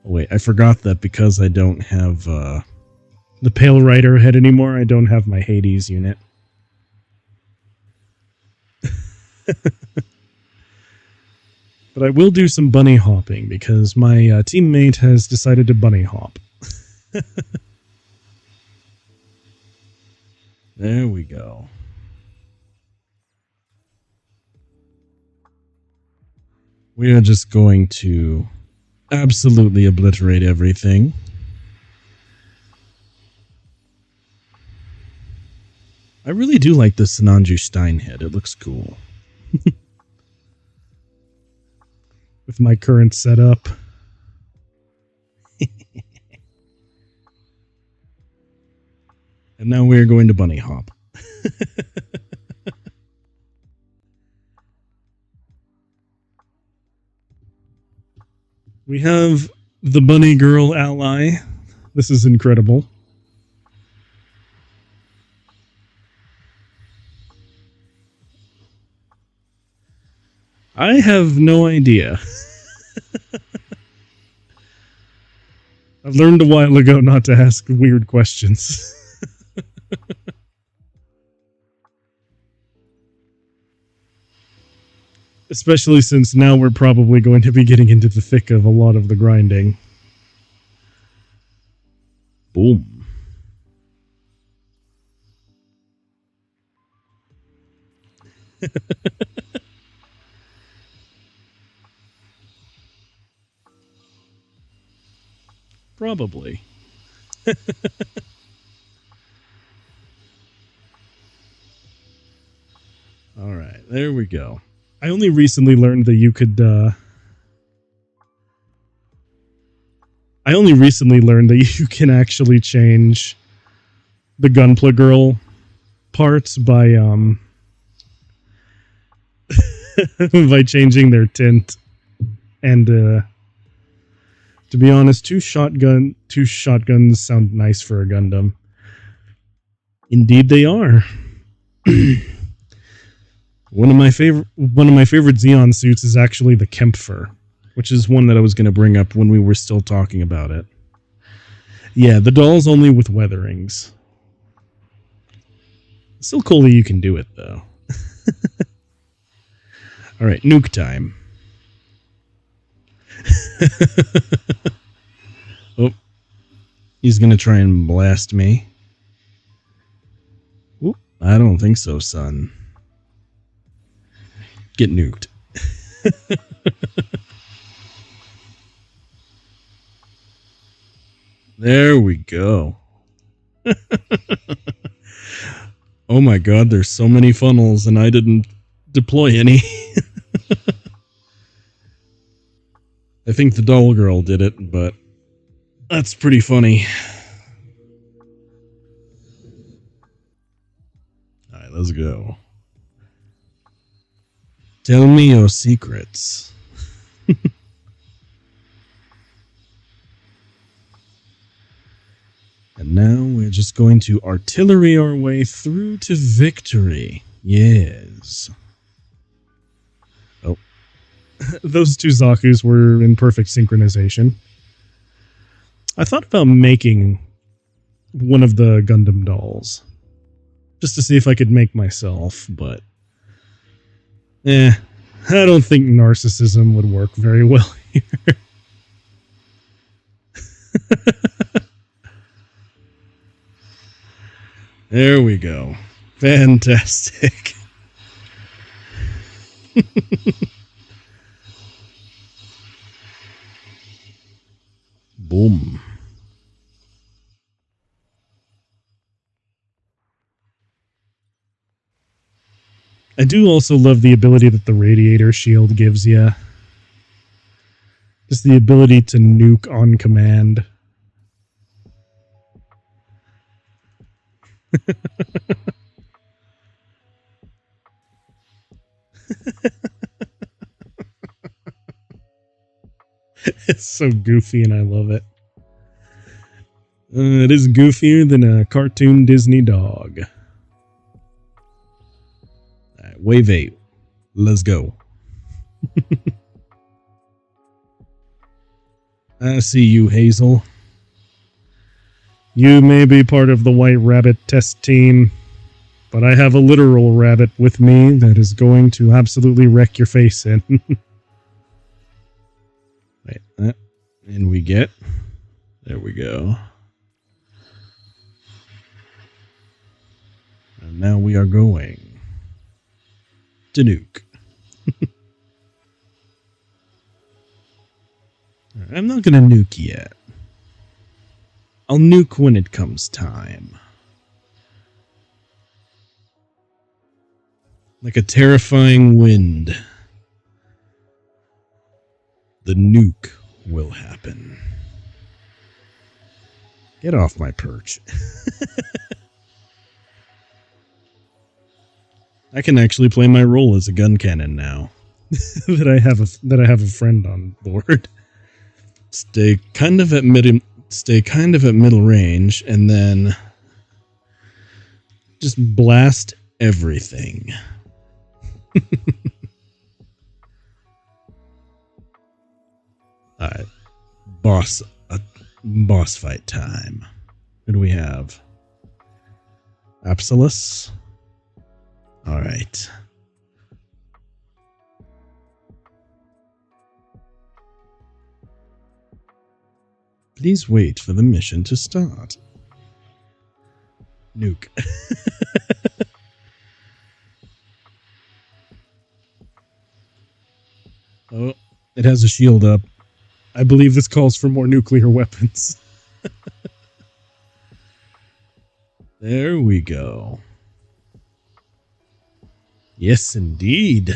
Oh, wait, I forgot that because I don't have the Pale Rider head anymore. I don't have my Hades unit. But I will do some bunny hopping because my teammate has decided to bunny hop. There we go. We are just going to absolutely obliterate everything. I really do like the Sinanju Stein head. It looks cool. With my current setup. And now we're going to bunny hop. We have the bunny girl ally. This is incredible. I have no idea. I've learned a while ago not to ask weird questions. Especially since now we're probably going to be getting into the thick of a lot of the grinding. Boom. Probably. All right, there we go. I only recently learned that you could, you can actually change the Gunpla girl parts by, by changing their tint. And, to be honest, two shotguns sound nice for a Gundam. Indeed they are. One of my favorite Xeon suits is actually the Kempfer, which is one that I was going to bring up when we were still talking about it. Yeah, the doll's only with weatherings. Still cool that you can do it, though. Alright, nuke time. Oh, he's going to try and blast me. Oop, I don't think so, son. Get nuked. There we go. Oh my god, there's so many funnels and I didn't deploy any. I think the doll girl did it, but that's pretty funny. Alright, let's go. Tell me your secrets. And now we're just going to artillery our way through to victory. Yes. Oh. Those two Zakus were in perfect synchronization. I thought about making one of the Gundam dolls. Just to see if I could make myself, but... I don't think narcissism would work very well here. There we go. Fantastic. Boom. I do also love the ability that the radiator shield gives you. Just the ability to nuke on command. It's so goofy and I love it. It is goofier than a cartoon Disney dog. Alright, wave 8. Let's go. I see you, Hazel. You may be part of the White Rabbit test team, but I have a literal rabbit with me that is going to absolutely wreck your face in. Wait, and we get... There we go. And now we are going to nuke. I'm not gonna nuke yet. I'll nuke when it comes time. Like a terrifying wind, the nuke will happen. Get off my perch. I can actually play my role as a gun cannon now. that I have a friend on board. Stay kind of at middle range, and then just blast everything. Alright, boss fight time. Who do we have? Absolus. Alright. Please wait for the mission to start. Nuke. Oh, it has a shield up. I believe this calls for more nuclear weapons. There we go. Yes, indeed.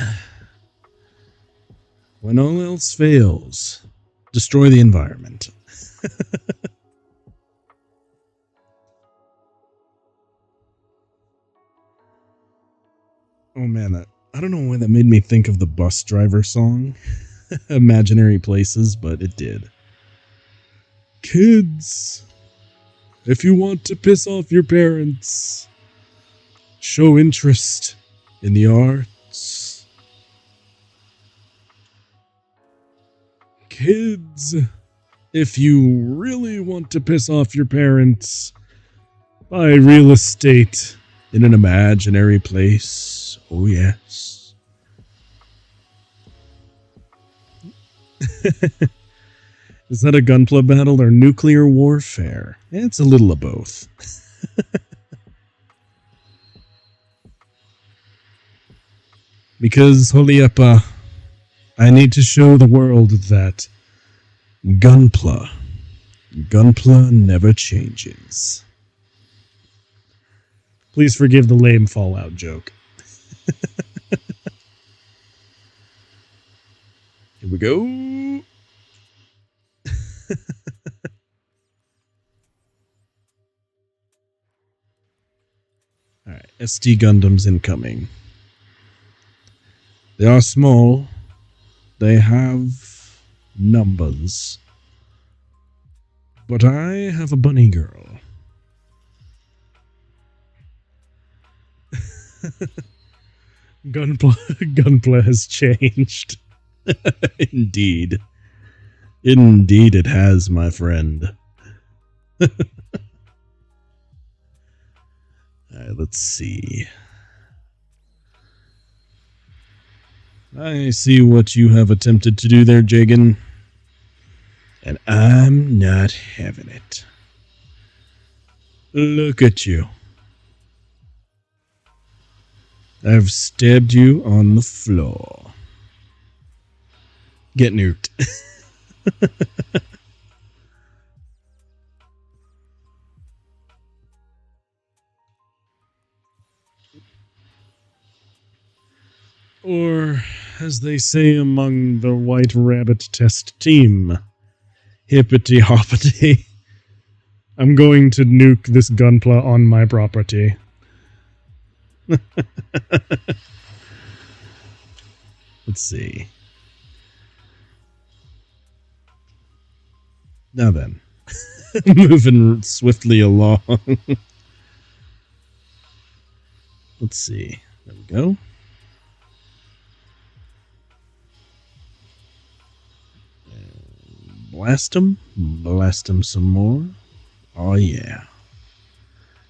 When all else fails, destroy the environment. Oh man, I don't know why that made me think of the bus driver song, Imaginary Places, but it did. Kids, if you want to piss off your parents, show interest in the arts house. Kids, if you really want to piss off your parents, buy real estate in an imaginary place. Oh, yes. Is that a gunpla battle or nuclear warfare? It's a little of both. Because, Holiepa, I need to show the world that Gunpla never changes. Please forgive the lame Fallout joke. Here we go. Alright, SD Gundams incoming. They are small. They have numbers. But I have a bunny girl. Gunpla has changed. Indeed. Indeed it has, my friend. Alright, let's see. I see what you have attempted to do there, Jagan. And I'm not having it. Look at you. I've stabbed you on the floor. Get nuked. Or, as they say among the White Rabbit test team, hippity hoppity. I'm going to nuke this gunpla on my property. Let's see. Now then. Moving swiftly along. Let's see. There we go. Blast him some more. Oh yeah.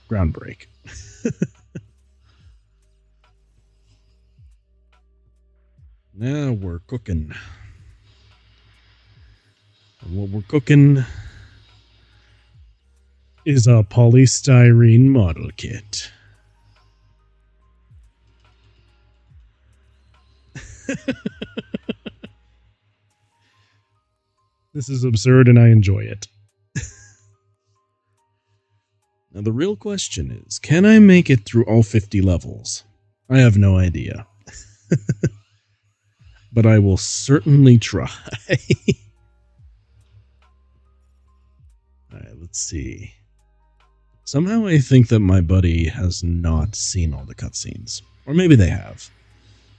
Ground break. Now we're cooking. And what we're cooking is a polystyrene model kit. This is absurd and I enjoy it. Now the real question is, can I make it through all 50 levels? I have no idea. But I will certainly try. Alright, let's see. Somehow I think that my buddy has not seen all the cutscenes. Or maybe they have.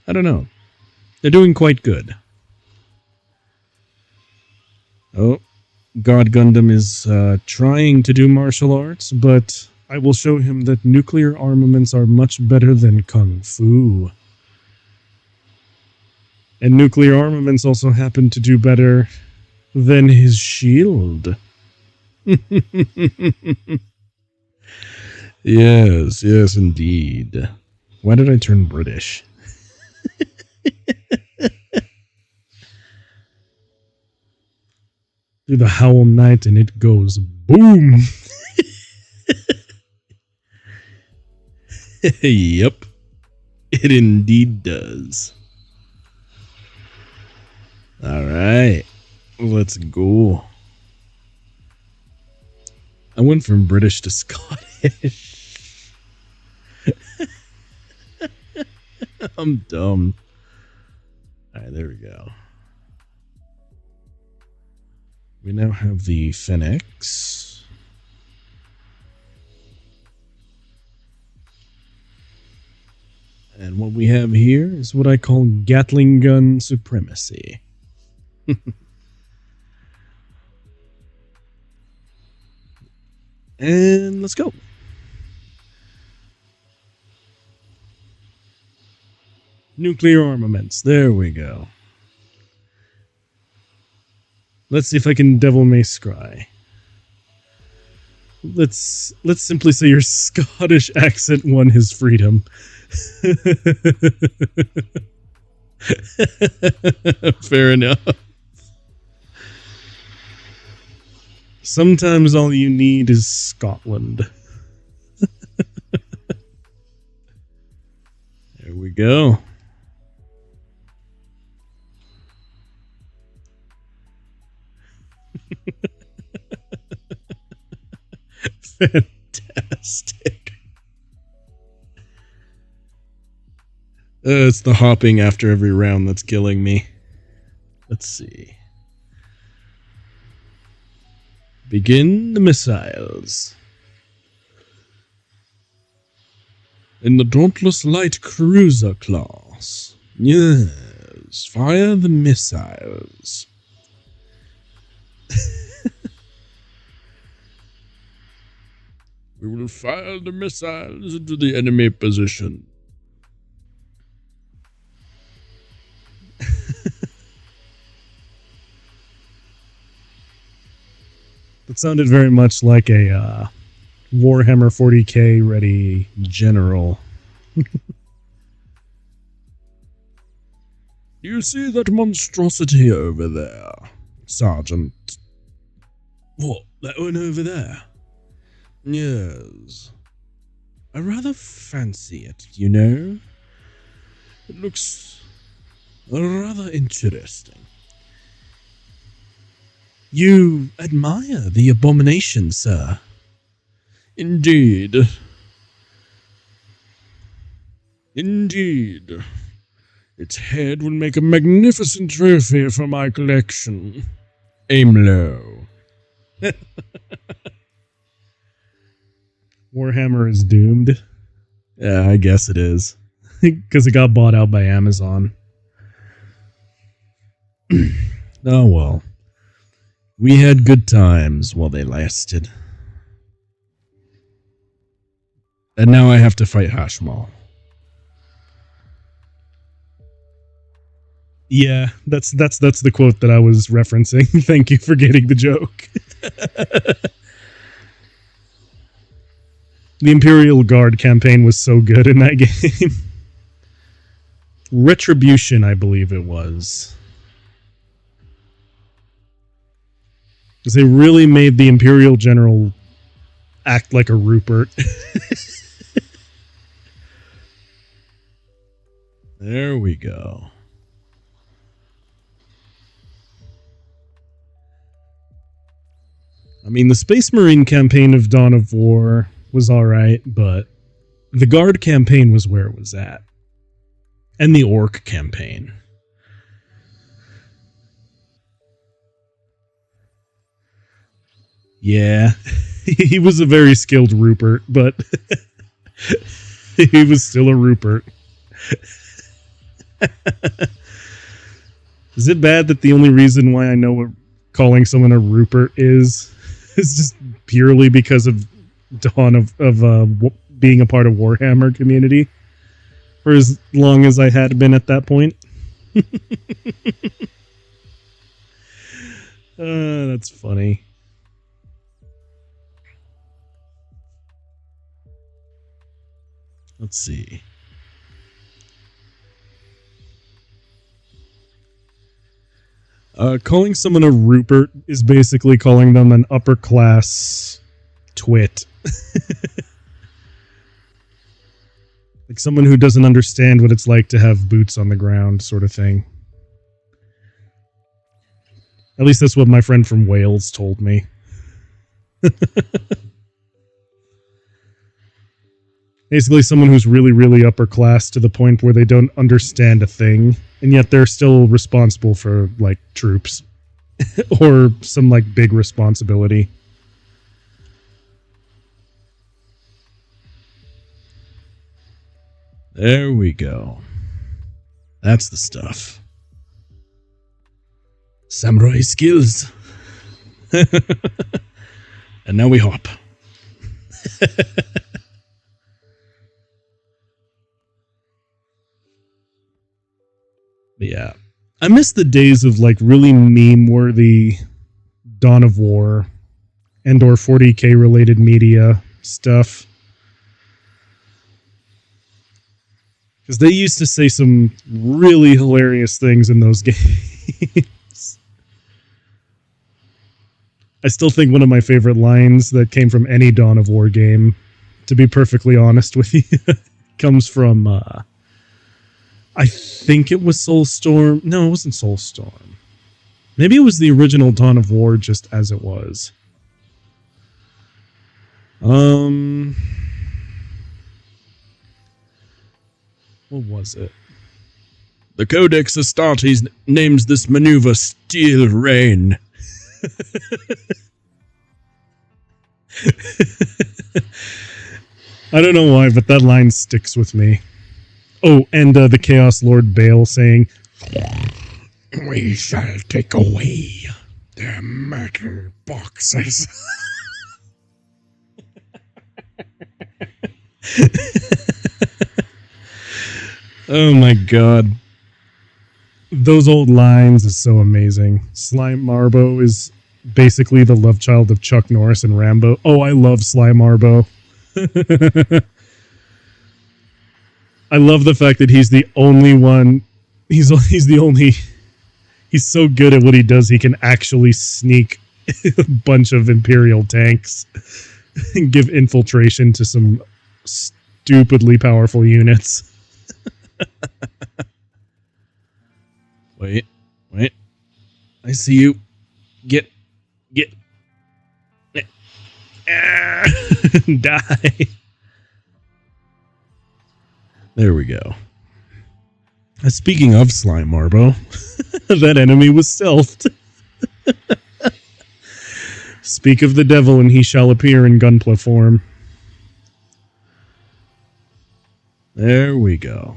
I don't know. They're doing quite good. Oh, God Gundam is trying to do martial arts, but I will show him that nuclear armaments are much better than Kung Fu. And nuclear armaments also happen to do better than his shield. Yes, yes, indeed. Why did I turn British? Through the Howl Night and it goes boom. Yep, it indeed does. Alright, let's go. I went from British to Scottish. I'm dumb. Alright, there we go. We now have the Phoenix. And what we have here is what I call Gatling gun supremacy. And let's go. Nuclear armaments. There we go. Let's see if I can Devil May Scry. Let's simply say your Scottish accent won his freedom. Fair enough. Sometimes all you need is Scotland. There we go. Fantastic. It's the hopping after every round that's killing me. Let's see. Begin the missiles. In the Dauntless Light Cruiser class. Yes, fire the missiles. We will fire the missiles into the enemy position. That sounded very much like a Warhammer 40k ready general. You see that monstrosity over there, Sergeant? What, that one over there? Yes. I rather fancy it, you know? It looks rather interesting. You admire the abomination, sir? Indeed. Indeed. Its head would make a magnificent trophy for my collection. Aim low. Warhammer is doomed. Yeah, I guess it is. Because it got bought out by Amazon. Oh well. We had good times while they lasted. And now I have to fight Hashmal. Yeah, that's the quote that I was referencing. Thank you for getting the joke. The Imperial Guard campaign was so good in that game. Retribution, I believe it was. Because they really made the Imperial General act like a Rupert. There we go. I mean, the Space Marine campaign of Dawn of War was alright, but the Guard campaign was where it was at. And the Orc campaign. Yeah, he was a very skilled Rupert, but he was still a Rupert. Is it bad that the only reason why I know what calling someone a Rupert is just purely because of Dawn of being a part of Warhammer community for as long as I had been at that point? That's funny. Let's see. Calling someone a Rupert is basically calling them an upper class twit. Like someone who doesn't understand what it's like to have boots on the ground, sort of thing. At least that's what my friend from Wales told me. Basically someone who's really, really upper class to the point where they don't understand a thing, and yet they're still responsible for, like, troops. Or some, like, big responsibility. There we go. That's the stuff. Samurai skills. And now we hop. Yeah. I miss the days of like really meme-worthy Dawn of War and or 40k related media stuff. Because they used to say some really hilarious things in those games. I still think one of my favorite lines that came from any Dawn of War game, to be perfectly honest with you, comes from, I think it was Soulstorm. No, it wasn't Soulstorm. Maybe it was the original Dawn of War just as it was. What was it? The Codex Astartes names this maneuver Steel Rain. I don't know why, but that line sticks with me. Oh, and the Chaos Lord Bale saying, "We shall take away their metal boxes." Oh my god. Those old lines is so amazing. Slime Marbo is basically the love child of Chuck Norris and Rambo. Oh, I love Slime Marbo. I love the fact that he's the only one. He's so good at what he does, he can actually sneak a bunch of Imperial tanks and give infiltration to some stupidly powerful units. Wait. I see you. Get. Die. There we go. Speaking of Slime Marbo, that enemy was stealthed. Speak of the devil and he shall appear in Gunpla form. There we go.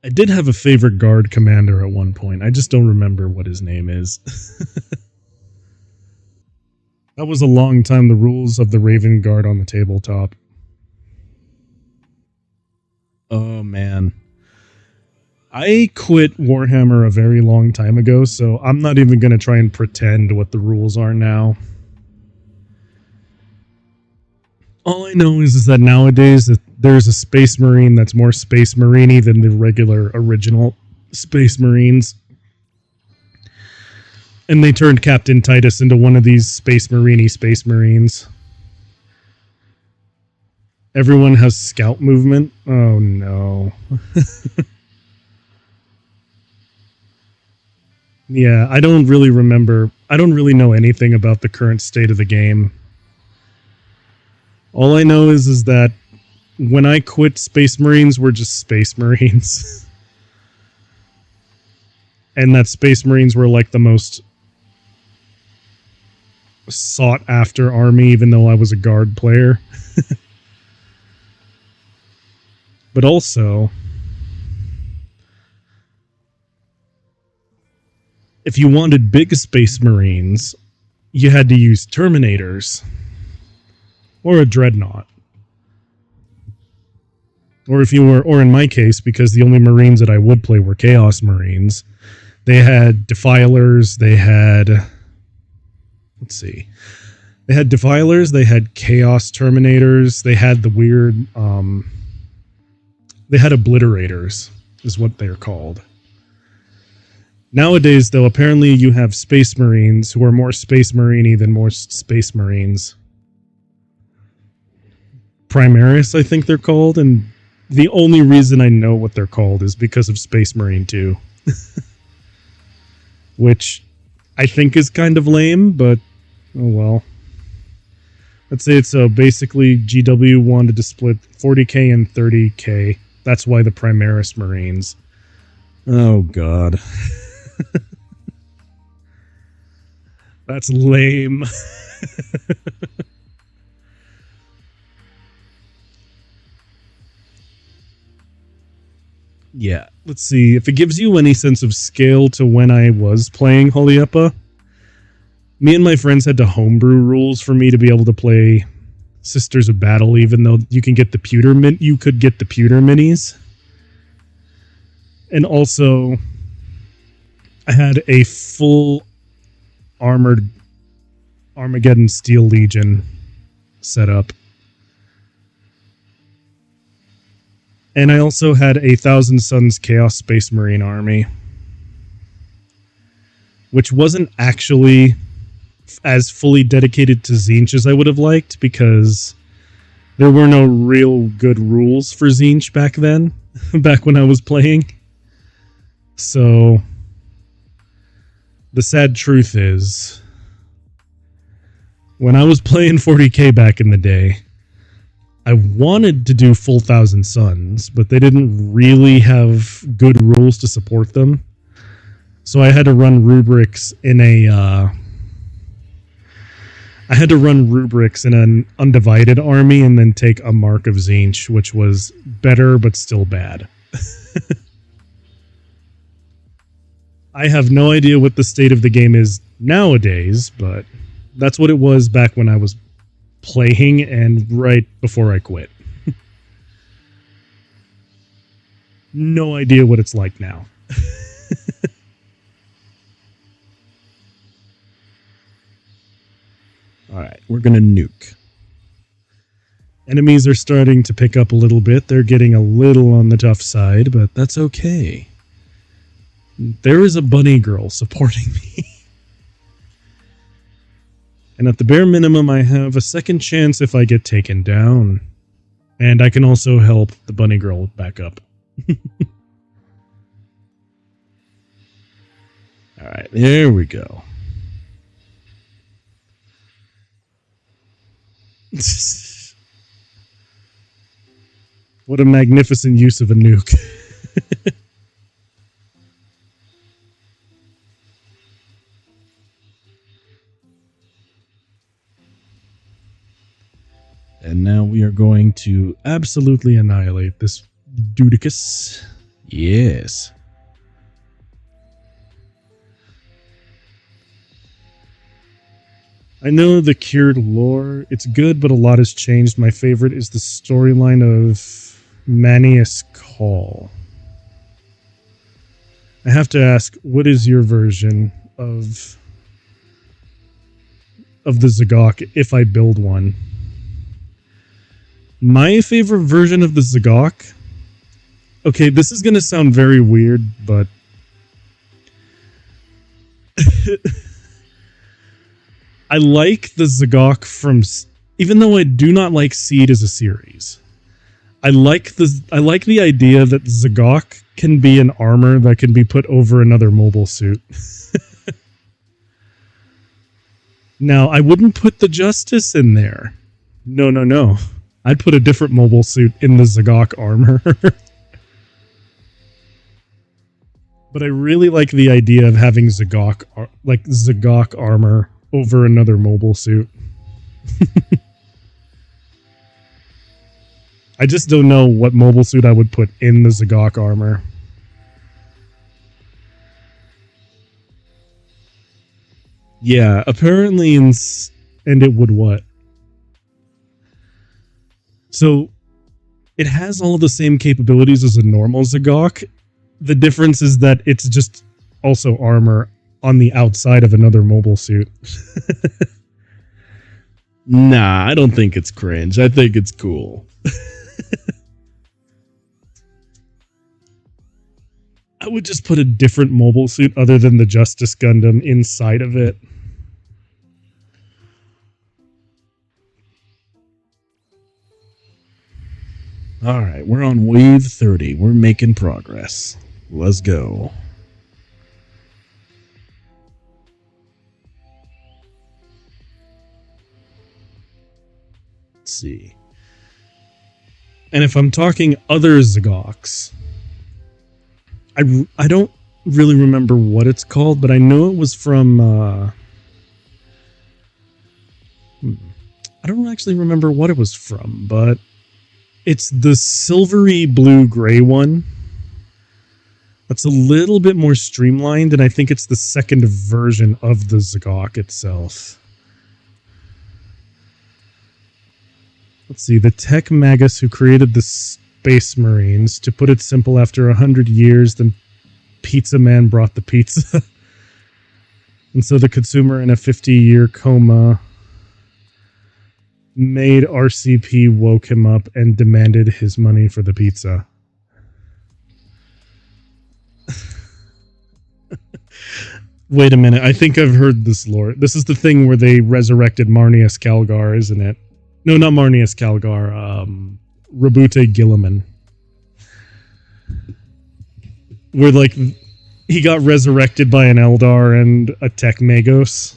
I did have a favorite guard commander at one point. I just don't remember what his name is. That was a long time the rules of the Raven Guard on the tabletop. Oh, man. I quit Warhammer a very long time ago, so I'm not even going to try and pretend what the rules are now. All I know is that nowadays there's a Space Marine that's more Space Marine-y than the regular original Space Marines. And they turned Captain Titus into one of these Space Marine-y Space Marines. Everyone has scout movement? Oh no. Yeah, I don't really know anything about the current state of the game. All I know is that when I quit, Space Marines were just Space Marines. And that Space Marines were like the most sought after army, even though I was a guard player. But also, if you wanted big Space Marines, you had to use Terminators. Or a Dreadnought. Or if you were, or in my case, because the only Marines that I would play were Chaos Marines, they had Defilers, they had, let's see, they had Defilers, they had Chaos Terminators, they had the weird, they had Obliterators, is what they're called. Nowadays, though, apparently you have Space Marines who are more Space Marine-y than more Space Marines. Primaris, I think they're called, and the only reason I know what they're called is because of Space Marine 2. Which I think is kind of lame, but oh well. Let's say it's basically GW wanted to split 40k and 30k. That's why the Primaris Marines. Oh god. That's lame. Yeah, let's see. If it gives you any sense of scale to when I was playing Holy Uppa, me and my friends had to homebrew rules for me to be able to play Sisters of Battle, even though you can get the pewter you could get the pewter minis. And also, I had a full armored Armageddon Steel Legion set up. And I also had a Thousand Suns Chaos Space Marine army, which wasn't actually as fully dedicated to Tzeentch as I would have liked, because there were no real good rules for Tzeentch back then, back when I was playing. So, the sad truth is, when I was playing 40k back in the day, I wanted to do full Thousand Suns, but they didn't really have good rules to support them. So I had to run rubrics in an undivided army and then take a Mark of Tzeentch, which was better but still bad. I have no idea what the state of the game is nowadays, but that's what it was back when I was playing and right before I quit. No idea what it's like now. Alright, we're gonna nuke. Enemies are starting to pick up a little bit. They're getting a little on the tough side, but that's okay. There is a bunny girl supporting me. And at the bare minimum, I have a second chance if I get taken down. And I can also help the bunny girl back up. Alright, there we go. What a magnificent use of a nuke. And now we are going to absolutely annihilate this Dudicus. Yes. I know the cured lore. It's good, but a lot has changed. My favorite is the storyline of Manius Call. I have to ask, what is your version of the Zagok if I build one? My favorite version of the Zagok... Okay, this is going to sound very weird, but... I like the Zagok from... Even though I do not like Seed as a series, I like the idea that Zagok can be an armor that can be put over another mobile suit. Now, I wouldn't put the Justice in there. No. I'd put a different mobile suit in the Zagok armor. But I really like the idea of having Zagok armor over another mobile suit. I just don't know what mobile suit I would put in the Zagok armor. Yeah, apparently and it would what? So, it has all of the same capabilities as a normal Zagok. The difference is that it's just also armor on the outside of another mobile suit. Nah, I don't think it's cringe. I think it's cool. I would just put a different mobile suit other than the Justice Gundam inside of it. Alright, we're on wave 30. We're making progress. Let's go. Let's see. And if I'm talking other Zagoks, I don't really remember what it's called, but I know it was from... I don't actually remember what it was from, but... It's the silvery blue-gray one. That's a little bit more streamlined, and I think it's the second version of the Zagok itself. Let's see. The tech magus who created the Space Marines. To put it simple, after 100 years, the pizza man brought the pizza. And so the consumer, in a 50-year coma, made RCP woke him up and demanded his money for the pizza. Wait a minute. I think I've heard this lore. This is the thing where they resurrected Marnius Calgar, isn't it? No, not Marnius Calgar. Rabute Gilliman. Where, like, he got resurrected by an Eldar and a Tech Magos.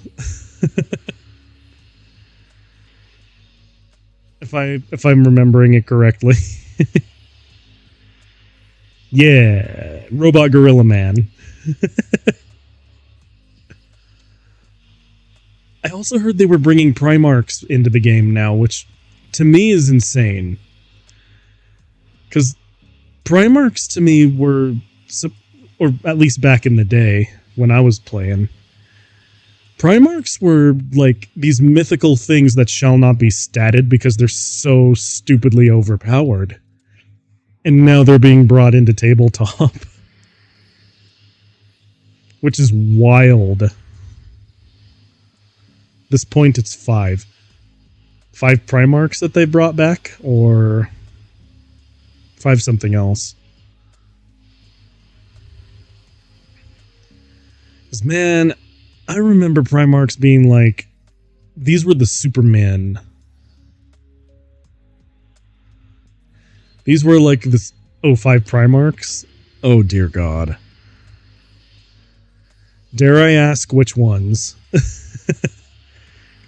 if I'm remembering it correctly. Yeah, Robot Gorilla Man. I also heard they were bringing Primarchs into the game now, which to me is insane. Because Primarchs to me were, or at least back in the day when I was playing, Primarchs were like these mythical things that shall not be statted because they're so stupidly overpowered. And now they're being brought into tabletop. Which is wild. This point, it's 5. 5 Primarchs that they brought back, or 5 something else. Because, man, I remember Primarchs being like, these were the Superman. These were like this 5 Primarchs. Oh, dear God. Dare I ask which ones?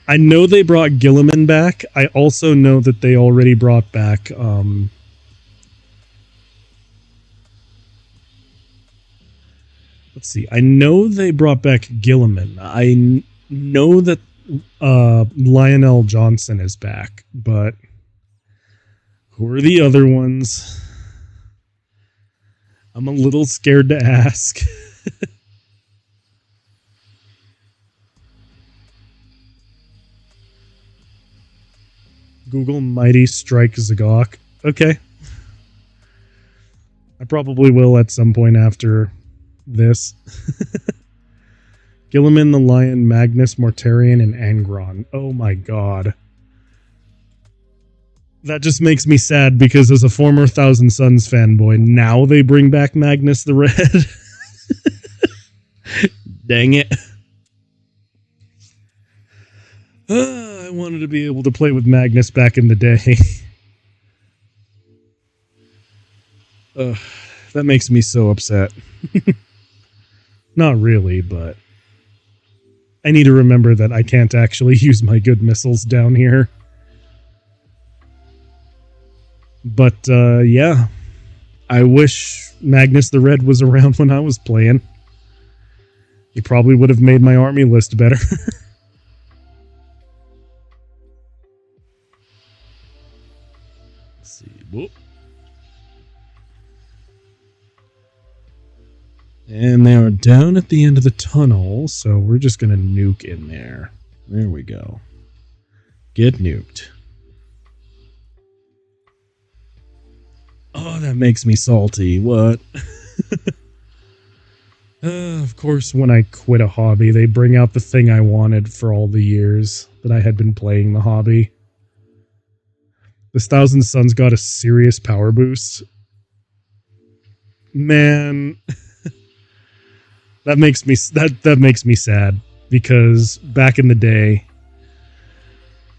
I know they brought Gilliman back. I also know that they already brought back let's see. I know they brought back Gilliman. I know that Lionel Johnson is back, but who are the other ones? I'm a little scared to ask. Google Mighty Strike Zagok. Okay. I probably will at some point after this. Gilliman, the Lion, Magnus, Mortarion, and Angron. Oh my god. That just makes me sad because as a former Thousand Suns fanboy, now they bring back Magnus the Red. Dang it. I wanted to be able to play with Magnus back in the day. That makes me so upset. Not really, but I need to remember that I can't actually use my good missiles down here. But, yeah. I wish Magnus the Red was around when I was playing. He probably would have made my army list better. Let's see. Whoop. And they are down at the end of the tunnel, so we're just going to nuke in there. There we go. Get nuked. Oh, that makes me salty. What? Of course, when I quit a hobby, they bring out the thing I wanted for all the years that I had been playing the hobby. This Thousand Suns got a serious power boost. Man... That makes me sad because back in the day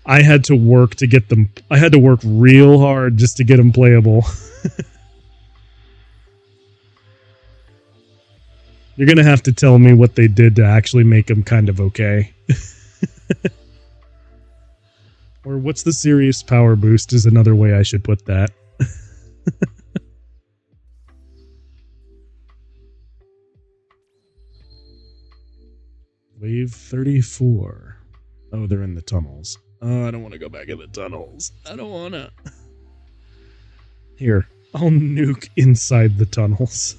I had to work to get them. I had to work real hard just to get them playable. You're going to have to tell me what they did to actually make them kind of okay. Or what's the serious power boost is another way I should put that. Wave 34. Oh, they're in the tunnels. Oh, I don't want to go back in the tunnels. I don't want to. Here, I'll nuke inside the tunnels.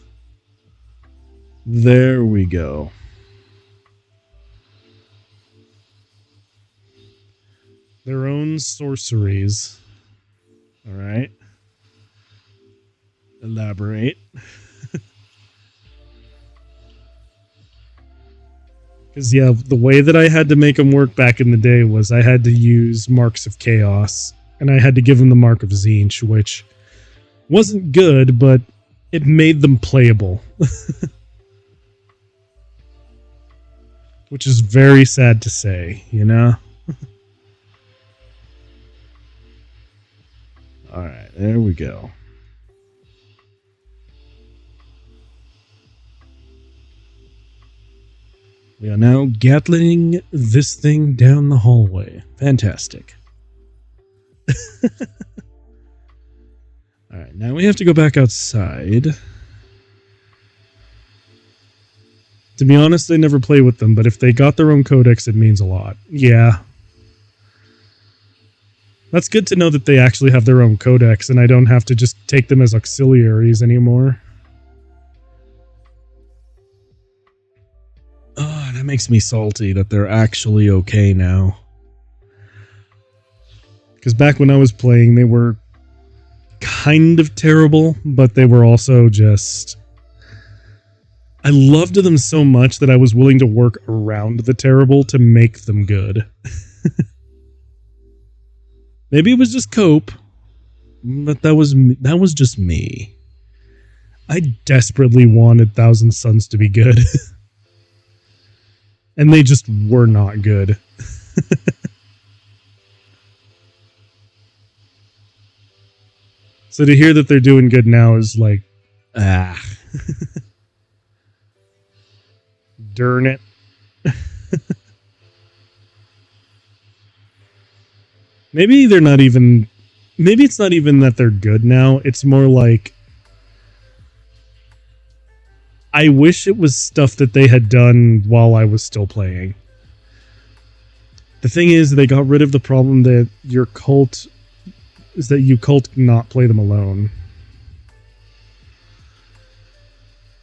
There we go. Their own sorceries. All right. Elaborate. Because, yeah, the way that I had to make them work back in the day was I had to use Marks of Chaos, and I had to give them the Mark of Tzeentch, which wasn't good, but it made them playable. Which is very sad to say, you know? Alright, there we go. We are now gatling this thing down the hallway. Fantastic. Alright, now we have to go back outside. To be honest, I never play with them, but if they got their own codex, it means a lot. Yeah. That's good to know that they actually have their own codex, and I don't have to just take them as auxiliaries anymore. Oh, that makes me salty that they're actually okay now. Because back when I was playing, they were kind of terrible, but they were also just... I loved them so much that I was willing to work around the terrible to make them good. Maybe it was just cope, but that was just me. I desperately wanted Thousand Suns to be good. And they just were not good. So to hear that they're doing good now is like, ah. Darn it. Maybe they're not even... Maybe it's not even that they're good now. It's more like... I wish it was stuff that they had done while I was still playing. The thing is, they got rid of the problem that your cult... is that you cult cannot play them alone.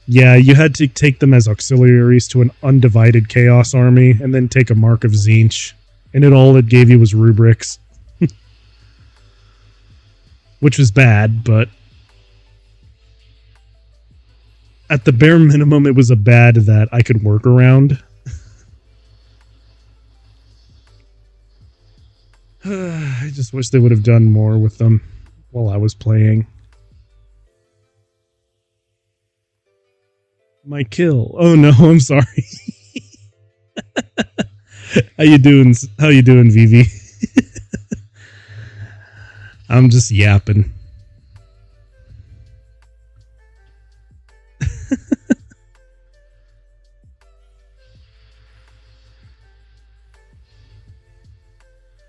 Yeah, you had to take them as auxiliaries to an undivided Chaos army, and then take a Mark of Tzeentch. And all it gave you was rubrics. Which was bad, but... at the bare minimum, it was a bad that I could work around. I just wish they would have done more with them while I was playing. My kill. Oh no, I'm sorry. How you doing? How you doing, Vivi? I'm just yapping.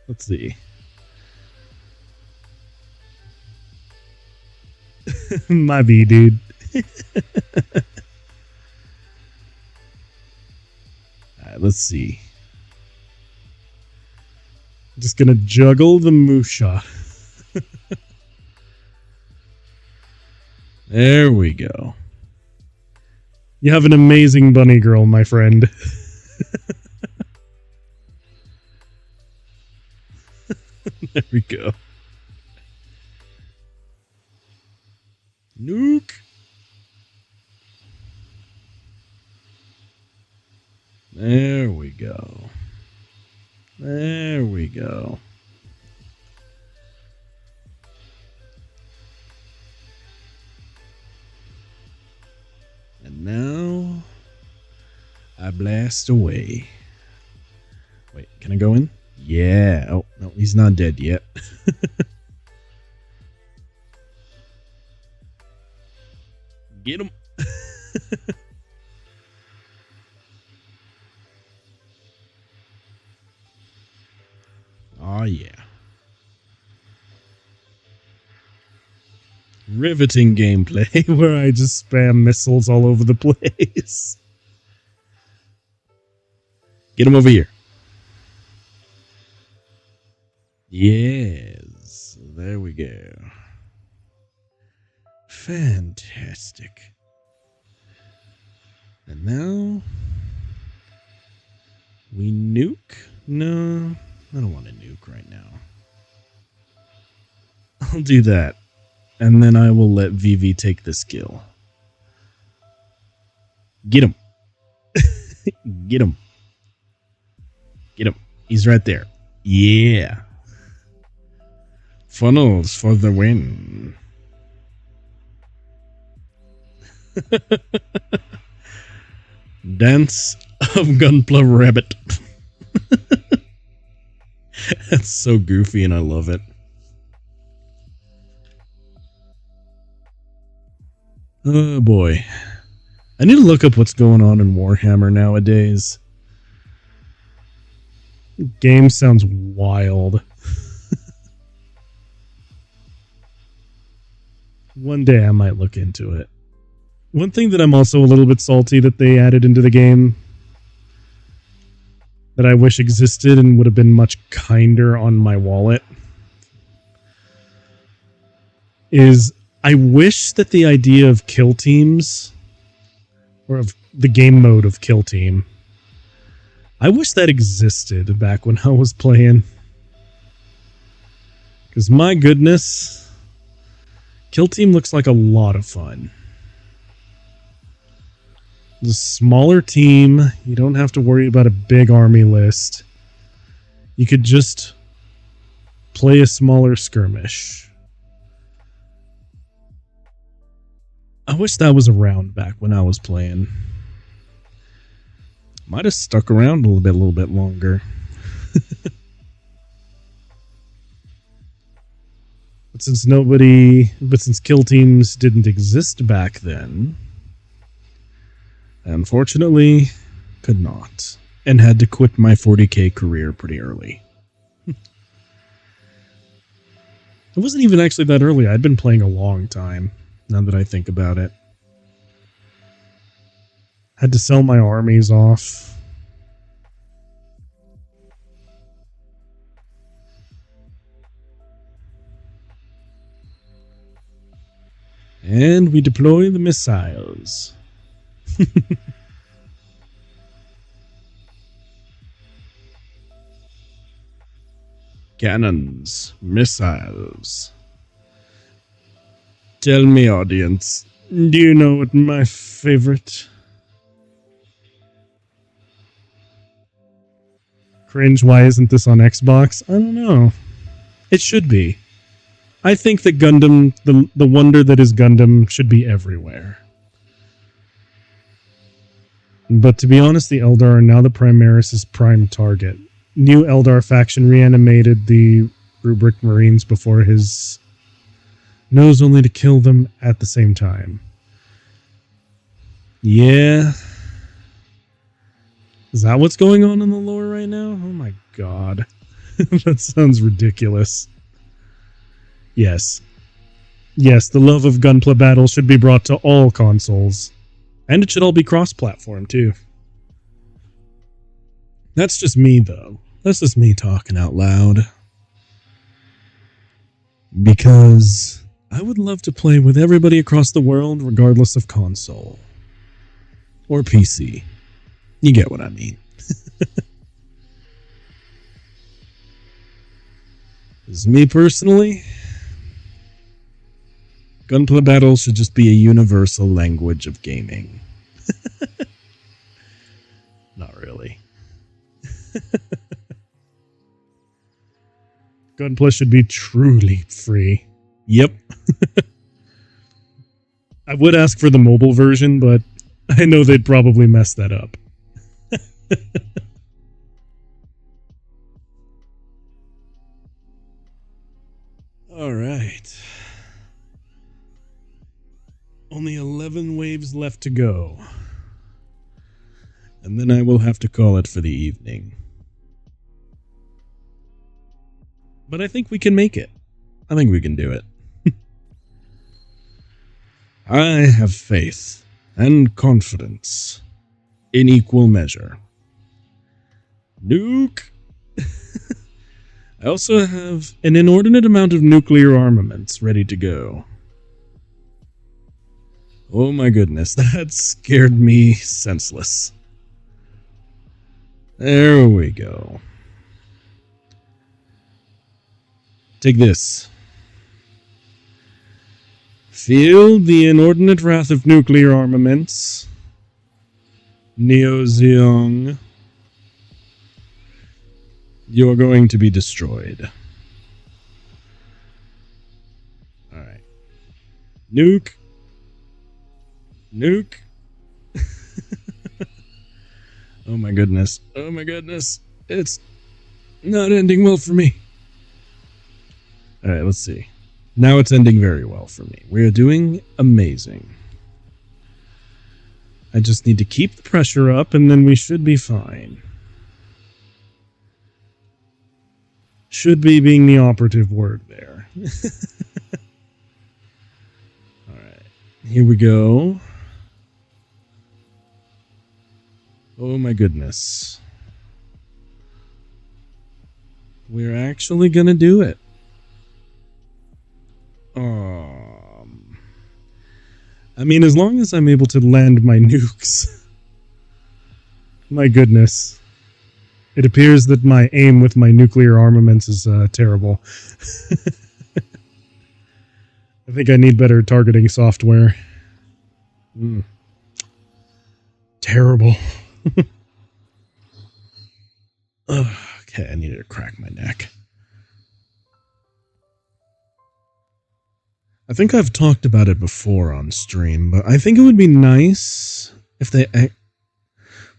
Let's see. My B, dude. Alright, let's see. Just gonna juggle the Musha. There we go. You have an amazing bunny girl, my friend. There we go. Nuke. There we go. There we go. And now I blast away. Wait, can I go in? Yeah. Oh, no, he's not dead yet. Get him. Oh, yeah. Riveting gameplay where I just spam missiles all over the place. Get him over here. Yes. There we go. Fantastic. And now we nuke? No, I don't want to nuke right now. I'll do that. And then I will let Vivi take this kill. Get him. Get him. Get him. He's right there. Yeah. Funnels for the win. Dance of Gunpla Rabbit. That's so goofy and I love it. Oh boy. I need to look up what's going on in Warhammer nowadays. Game sounds wild. One day I might look into it. One thing that I'm also a little bit salty that they added into the game that I wish existed and would have been much kinder on my wallet is I wish that the idea of kill teams, or of the game mode of kill team, I wish that existed back when I was playing. Because my goodness, kill team looks like a lot of fun. It's a smaller team. You don't have to worry about a big army list. You could just play a smaller skirmish. I wish that was around back when I was playing. Might have stuck around a little bit longer. But since kill teams didn't exist back then, unfortunately, could not. And had to quit my 40k career pretty early. It wasn't even actually that early. I'd been playing a long time, now that I think about it. Had to sell my armies off. And we deploy the missiles. Cannons, missiles. Tell me, audience, do you know what my favorite cringe? Why isn't this on Xbox? I don't know. It should be. I think that Gundam, the wonder that is Gundam, should be everywhere. But to be honest, the Eldar are now the Primaris' prime target. New Eldar faction reanimated the Rubric Marines before his knows only to kill them at the same time. Yeah. Is that what's going on in the lore right now? Oh my god. That sounds ridiculous. Yes. Yes, the love of Gunpla battle should be brought to all consoles. And it should all be cross-platform, too. That's just me, though. That's just me talking out loud. Because I would love to play with everybody across the world, regardless of console. Or PC. You get what I mean. As me personally, Gunpla battles should just be a universal language of gaming. Not really. Gunpla should be truly free. Yep. I would ask for the mobile version, but I know they'd probably mess that up. All right. Only 11 waves left to go. And then I will have to call it for the evening. But I think we can make it. I think we can do it. I have faith and confidence in equal measure. Nuke! I also have an inordinate amount of nuclear armaments ready to go. Oh my goodness, that scared me senseless. There we go. Take this. Feel the inordinate wrath of nuclear armaments. Neo Zeong. You're going to be destroyed. Alright. Nuke. Nuke. Oh my goodness. Oh my goodness. It's not ending well for me. Alright, let's see. Now it's ending very well for me. We are doing amazing. I just need to keep the pressure up and then we should be fine. Should be being the operative word there. Alright, here we go. Oh my goodness. We're actually gonna do it. I mean, as long as I'm able to land my nukes. My goodness. It appears that my aim with my nuclear armaments is terrible. I think I need better targeting software. Terrible. Okay, I needed to crack my neck. I think I've talked about it before on stream, but I think it would be nice if they...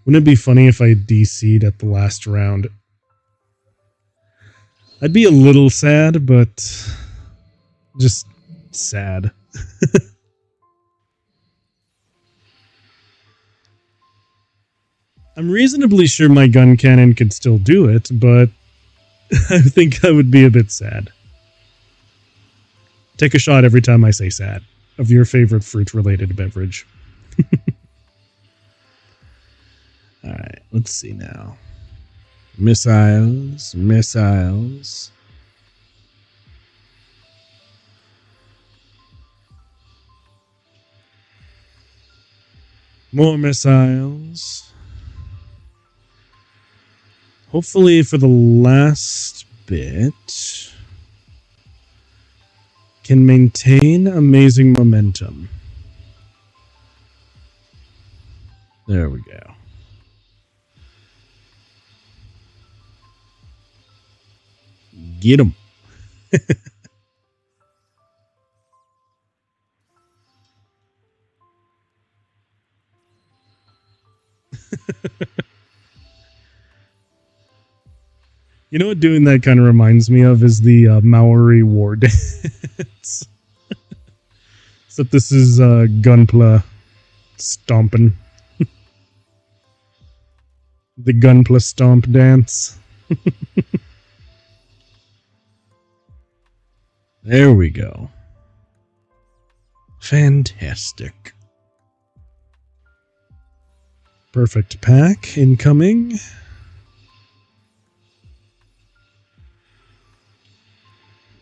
Wouldn't it be funny if I DC'd at the last round? I'd be a little sad, but... just sad. I'm reasonably sure my gun cannon could still do it, but I think I would be a bit sad. Take a shot every time I say sad of your favorite fruit-related beverage. Alright, let's see now. Missiles, missiles. More missiles. Hopefully for the last bit... can maintain amazing momentum. There we go. Get him. You know what doing that kind of reminds me of is the Maori war dance. Except this is Gunpla stomping. The Gunpla stomp dance. There we go. Fantastic. Perfect pack incoming.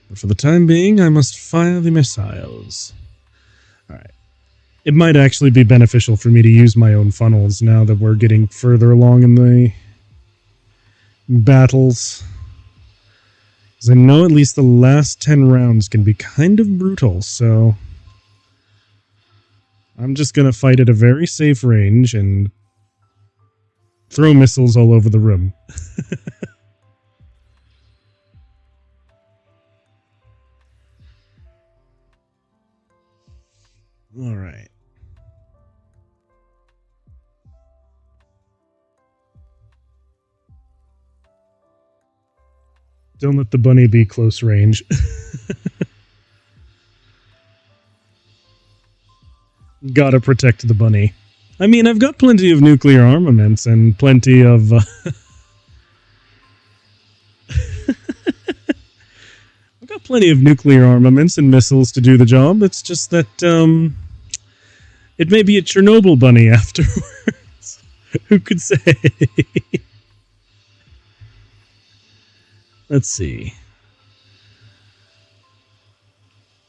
But for the time being, I must fire the missiles. Alright. It might actually be beneficial for me to use my own funnels now that we're getting further along in the battles. Because I know at least the last 10 rounds can be kind of brutal, so... I'm just gonna fight at a very safe range and throw missiles all over the room. Alright. Don't let the bunny be close range. Gotta protect the bunny. I mean, I've got plenty of nuclear armaments and plenty of... I've got plenty of nuclear armaments and missiles to do the job. It's just that, it may be a Chernobyl bunny afterwards. Who could say? Let's see.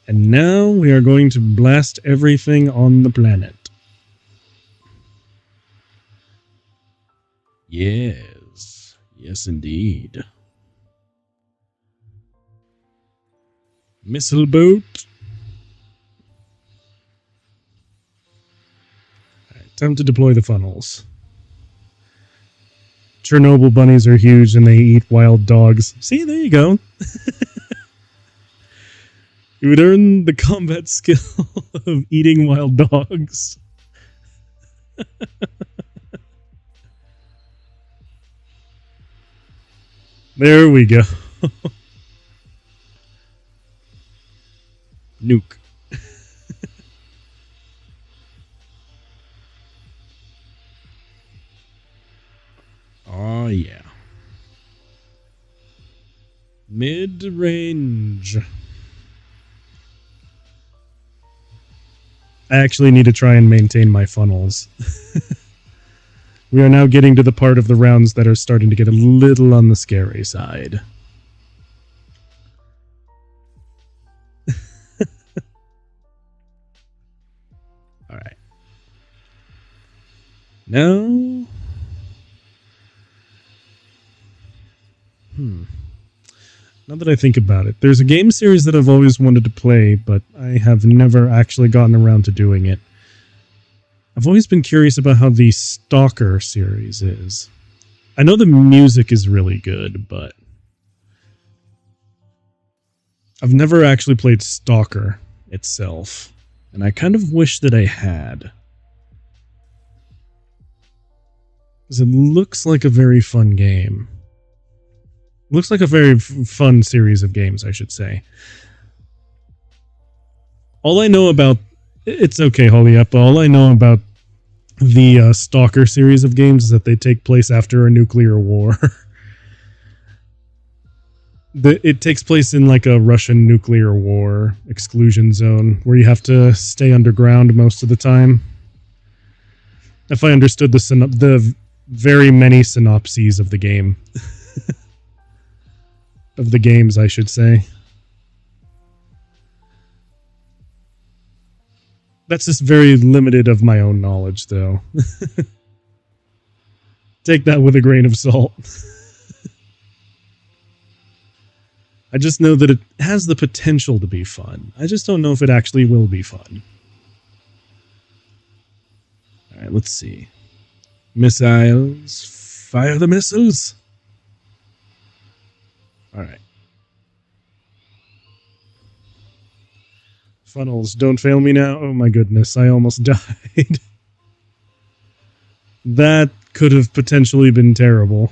And now we are going to blast everything on the planet. Yes. Yes, indeed. Missile boat. Time to deploy the funnels. Chernobyl bunnies are huge and they eat wild dogs. See, there you go. You would earn the combat skill of eating wild dogs. There we go. Nuke. Oh, yeah. Mid-range. I actually need to try and maintain my funnels. We are now getting to the part of the rounds that are starting to get a little on the scary side. Alright. Now... Now that I think about it, there's a game series that I've always wanted to play, but I have never actually gotten around to doing it. I've always been curious about how the Stalker series is. I know the music is really good, but I've never actually played Stalker itself, and I kind of wish that I had. Because it looks like a very fun game. Looks like a very fun series of games, I should say. All I know about... It's okay, Holly Up. All I know about the Stalker series of games is that they take place after a nuclear war. It takes place in like a Russian nuclear war exclusion zone where you have to stay underground most of the time. If I understood the very many synopses of the game. Of the games, I should say. That's just very limited of my own knowledge, though. Take that with a grain of salt. I just know that it has the potential to be fun. I just don't know if it actually will be fun. Alright, let's see. Missiles. Fire the missiles! Alright. Funnels, don't fail me now. Oh my goodness, I almost died. That could have potentially been terrible.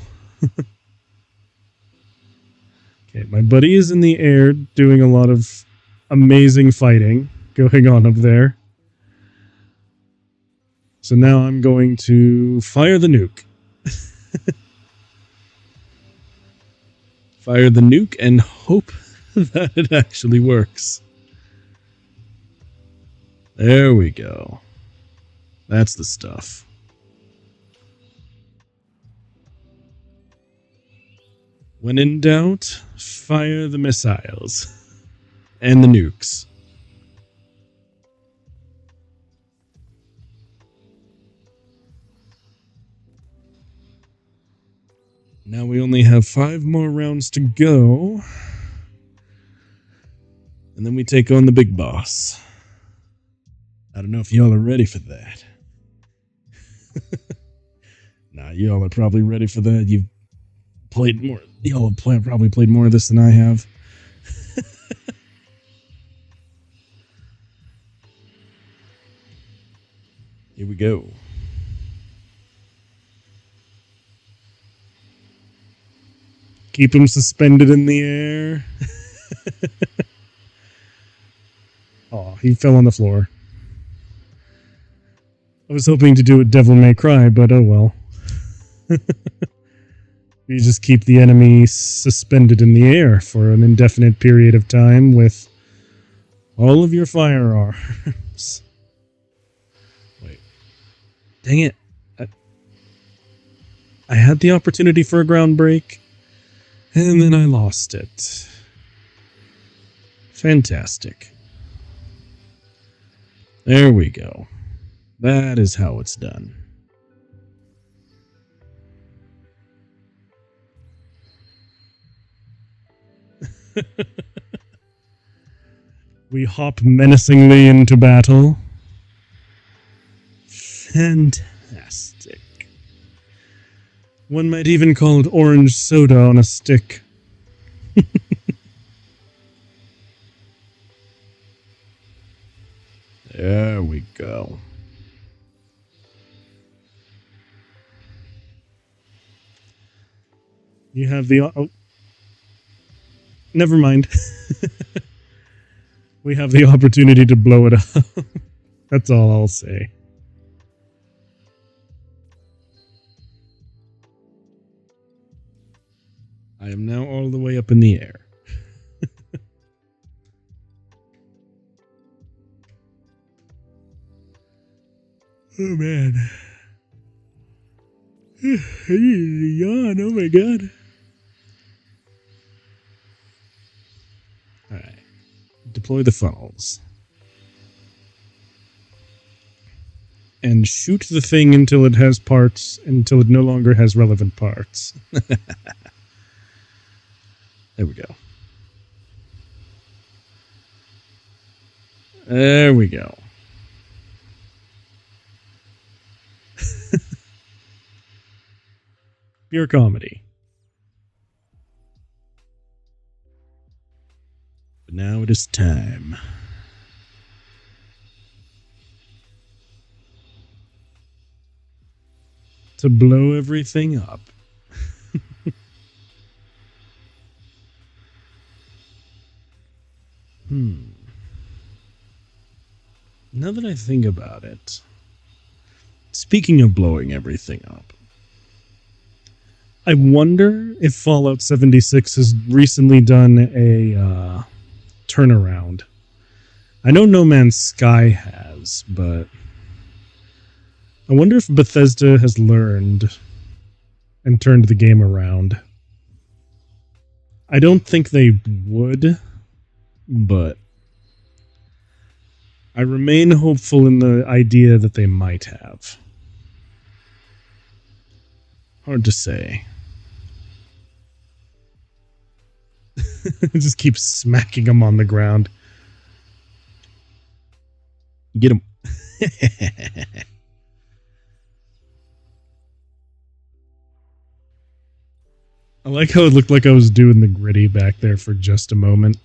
Okay, my buddy is in the air doing a lot of amazing fighting going on up there. So now I'm going to fire the nuke. Fire the nuke and hope that it actually works. There we go. That's the stuff. When in doubt, fire the missiles. And the nukes. Now we only have 5 more rounds to go. And then we take on the big boss. I don't know if y'all are ready for that. Nah, y'all are probably ready for that. You've played more. Y'all have probably played more of this than I have. Here we go. Keep him suspended in the air. Oh, he fell on the floor. I was hoping to do it Devil May Cry, but oh well. You just keep the enemy suspended in the air for an indefinite period of time with all of your firearms. Wait. Dang it. I had the opportunity for a ground break. And then I lost it. Fantastic. There we go. That is how it's done. We hop menacingly into battle. fantastic. One might even call it orange soda on a stick. There we go. You have the... Oh. Never mind. We have the opportunity to blow it up. That's all I'll say. I am now all the way up in the air. Oh man. I need to yawn, oh my god. Alright. Deploy the funnels. And shoot the thing until it has parts, until it no longer has relevant parts. There we go. There we go. Pure comedy. But now it is time. To blow everything up. Now that I think about it, speaking of blowing everything up, I wonder if Fallout 76 has recently done a turnaround. I know No Man's Sky has, but I wonder if Bethesda has learned and turned the game around. I don't think they would, but I remain hopeful in the idea that they might have. Hard to say. Just keep smacking him on the ground. Get him. I like how it looked like I was doing the gritty back there for just a moment.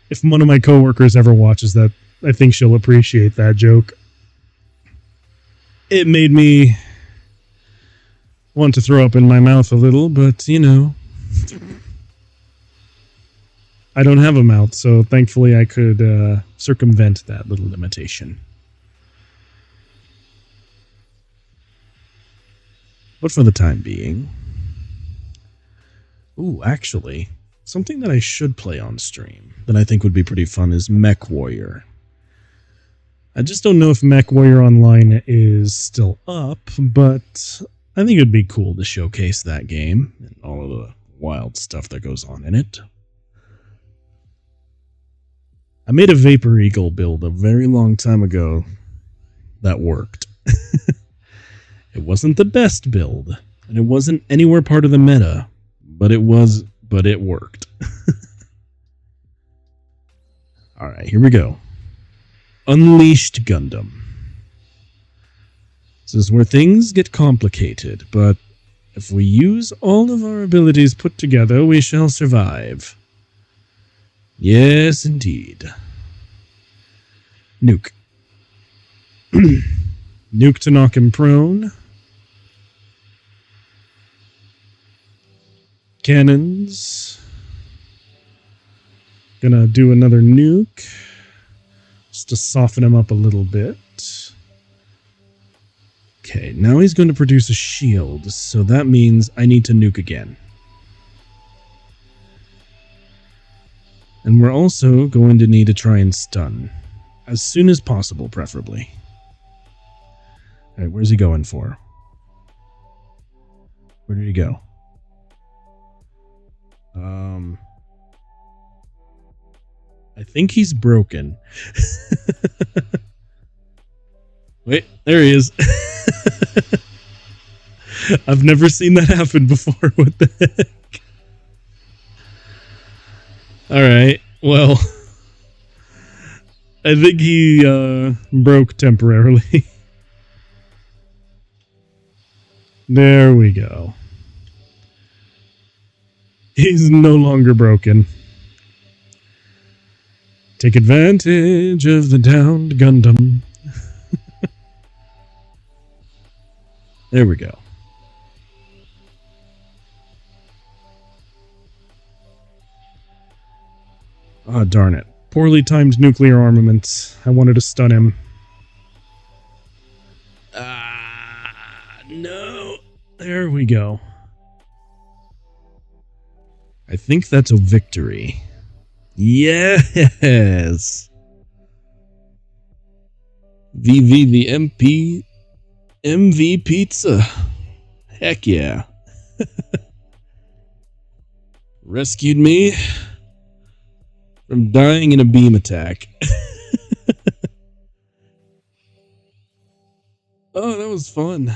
If one of my coworkers ever watches that, I think she'll appreciate that joke. It made me want to throw up in my mouth a little, but, you know, I don't have a mouth, so thankfully I could circumvent that little limitation. But for the time being... Ooh, actually, something that I should play on stream that I think would be pretty fun is Mech Warrior. I just don't know if Mech Warrior Online is still up, but I think it'd be cool to showcase that game and all of the wild stuff that goes on in it. I made a Vapor Eagle build a very long time ago that worked. It wasn't the best build, and it wasn't anywhere part of the meta, but it worked. Alright, here we go. Unleashed Gundam. This is where things get complicated, but if we use all of our abilities put together, we shall survive. Yes, indeed. Nuke. Nuke to knock him prone. Cannons. Gonna do another nuke. Just to soften him up a little bit. Okay, now he's going to produce a shield, so that means I need to nuke again. And we're also going to need to try and stun. As soon as possible, preferably. Alright, where's he going for? Where did he go? I think he's broken. Wait, there he is. I've never seen that happen before. What the heck? Alright, well. I think he broke temporarily. There we go. He's no longer broken. Take advantage of the downed Gundam. There we go. Ah, oh, darn it. Poorly timed nuclear armaments. I wanted to stun him. Ah, no. There we go. I think that's a victory. Yes! Vivi the MV pizza. Heck yeah. Rescued me from dying in a beam attack. Oh, that was fun.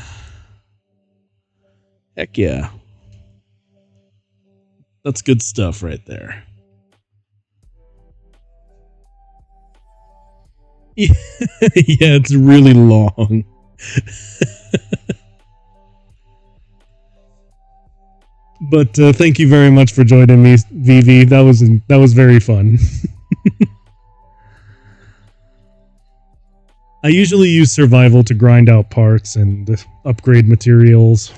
Heck yeah. That's good stuff right there. Yeah, it's really long. But thank you very much for joining me, Vivi. That was very fun. I usually use survival to grind out parts and upgrade materials.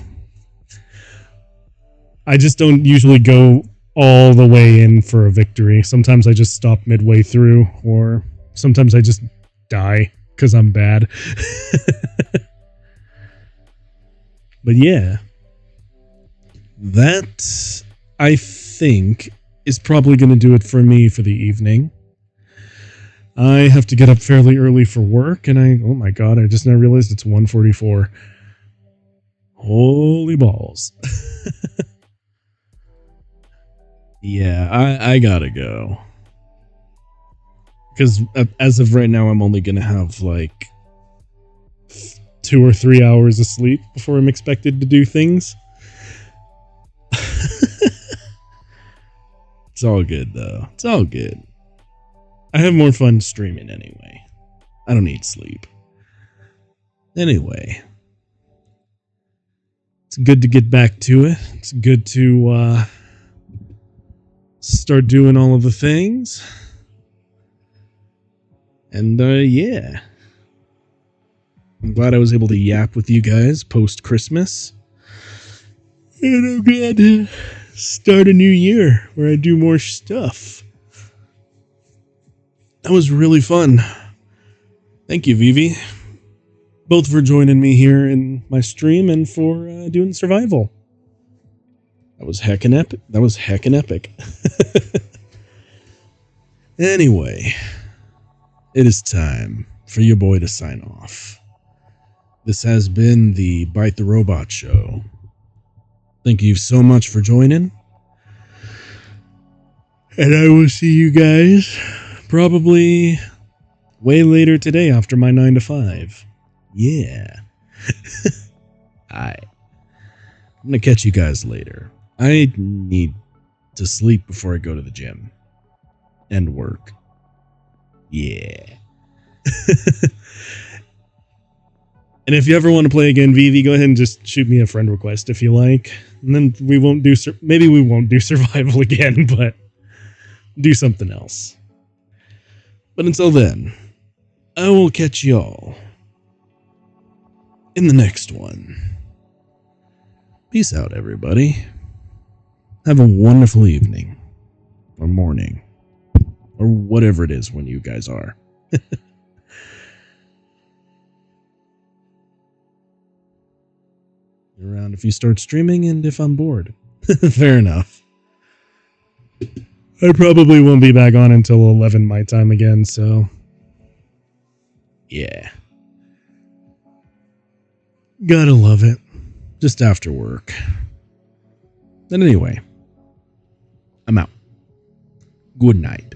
I just don't usually go all the way in for a victory. Sometimes I just stop midway through, or sometimes I just die because I'm bad. But yeah. That, I think, is probably going to do it for me for the evening. I have to get up fairly early for work, and oh my god, I just now realized it's 1:44. Holy balls. Yeah, I gotta go. Because as of right now, I'm only going to have like 2 or 3 hours of sleep before I'm expected to do things. It's all good, though. It's all good. I have more fun streaming anyway. I don't need sleep. Anyway. It's good to get back to it. It's good to start doing all of the things. And yeah. I'm glad I was able to yap with you guys post-Christmas. And I'm glad to start a new year where I do more stuff. That was really fun. Thank you, Vivi. Both for joining me here in my stream and for doing survival. That was heckin' epic. That was heckin' epic. Anyway, it is time for your boy to sign off. This has been the Bite the Robot Show. Thank you so much for joining. And I will see you guys probably way later today after my 9 to 5. Yeah. Alright. I'm gonna catch you guys later. I need to sleep before I go to the gym. And work. Yeah. And if you ever want to play again, Vivi, go ahead and just shoot me a friend request if you like. And then we won't do... maybe we won't do survival again, but do something else. But until then, I will catch y'all in the next one. Peace out, everybody. Have a wonderful evening. Or morning. Or whatever it is when you guys are. Around if you start streaming and if I'm bored. Fair enough. I probably won't be back on until 11 my time again, so... yeah. Gotta love it. Just after work. But anyway. I'm out. Good night.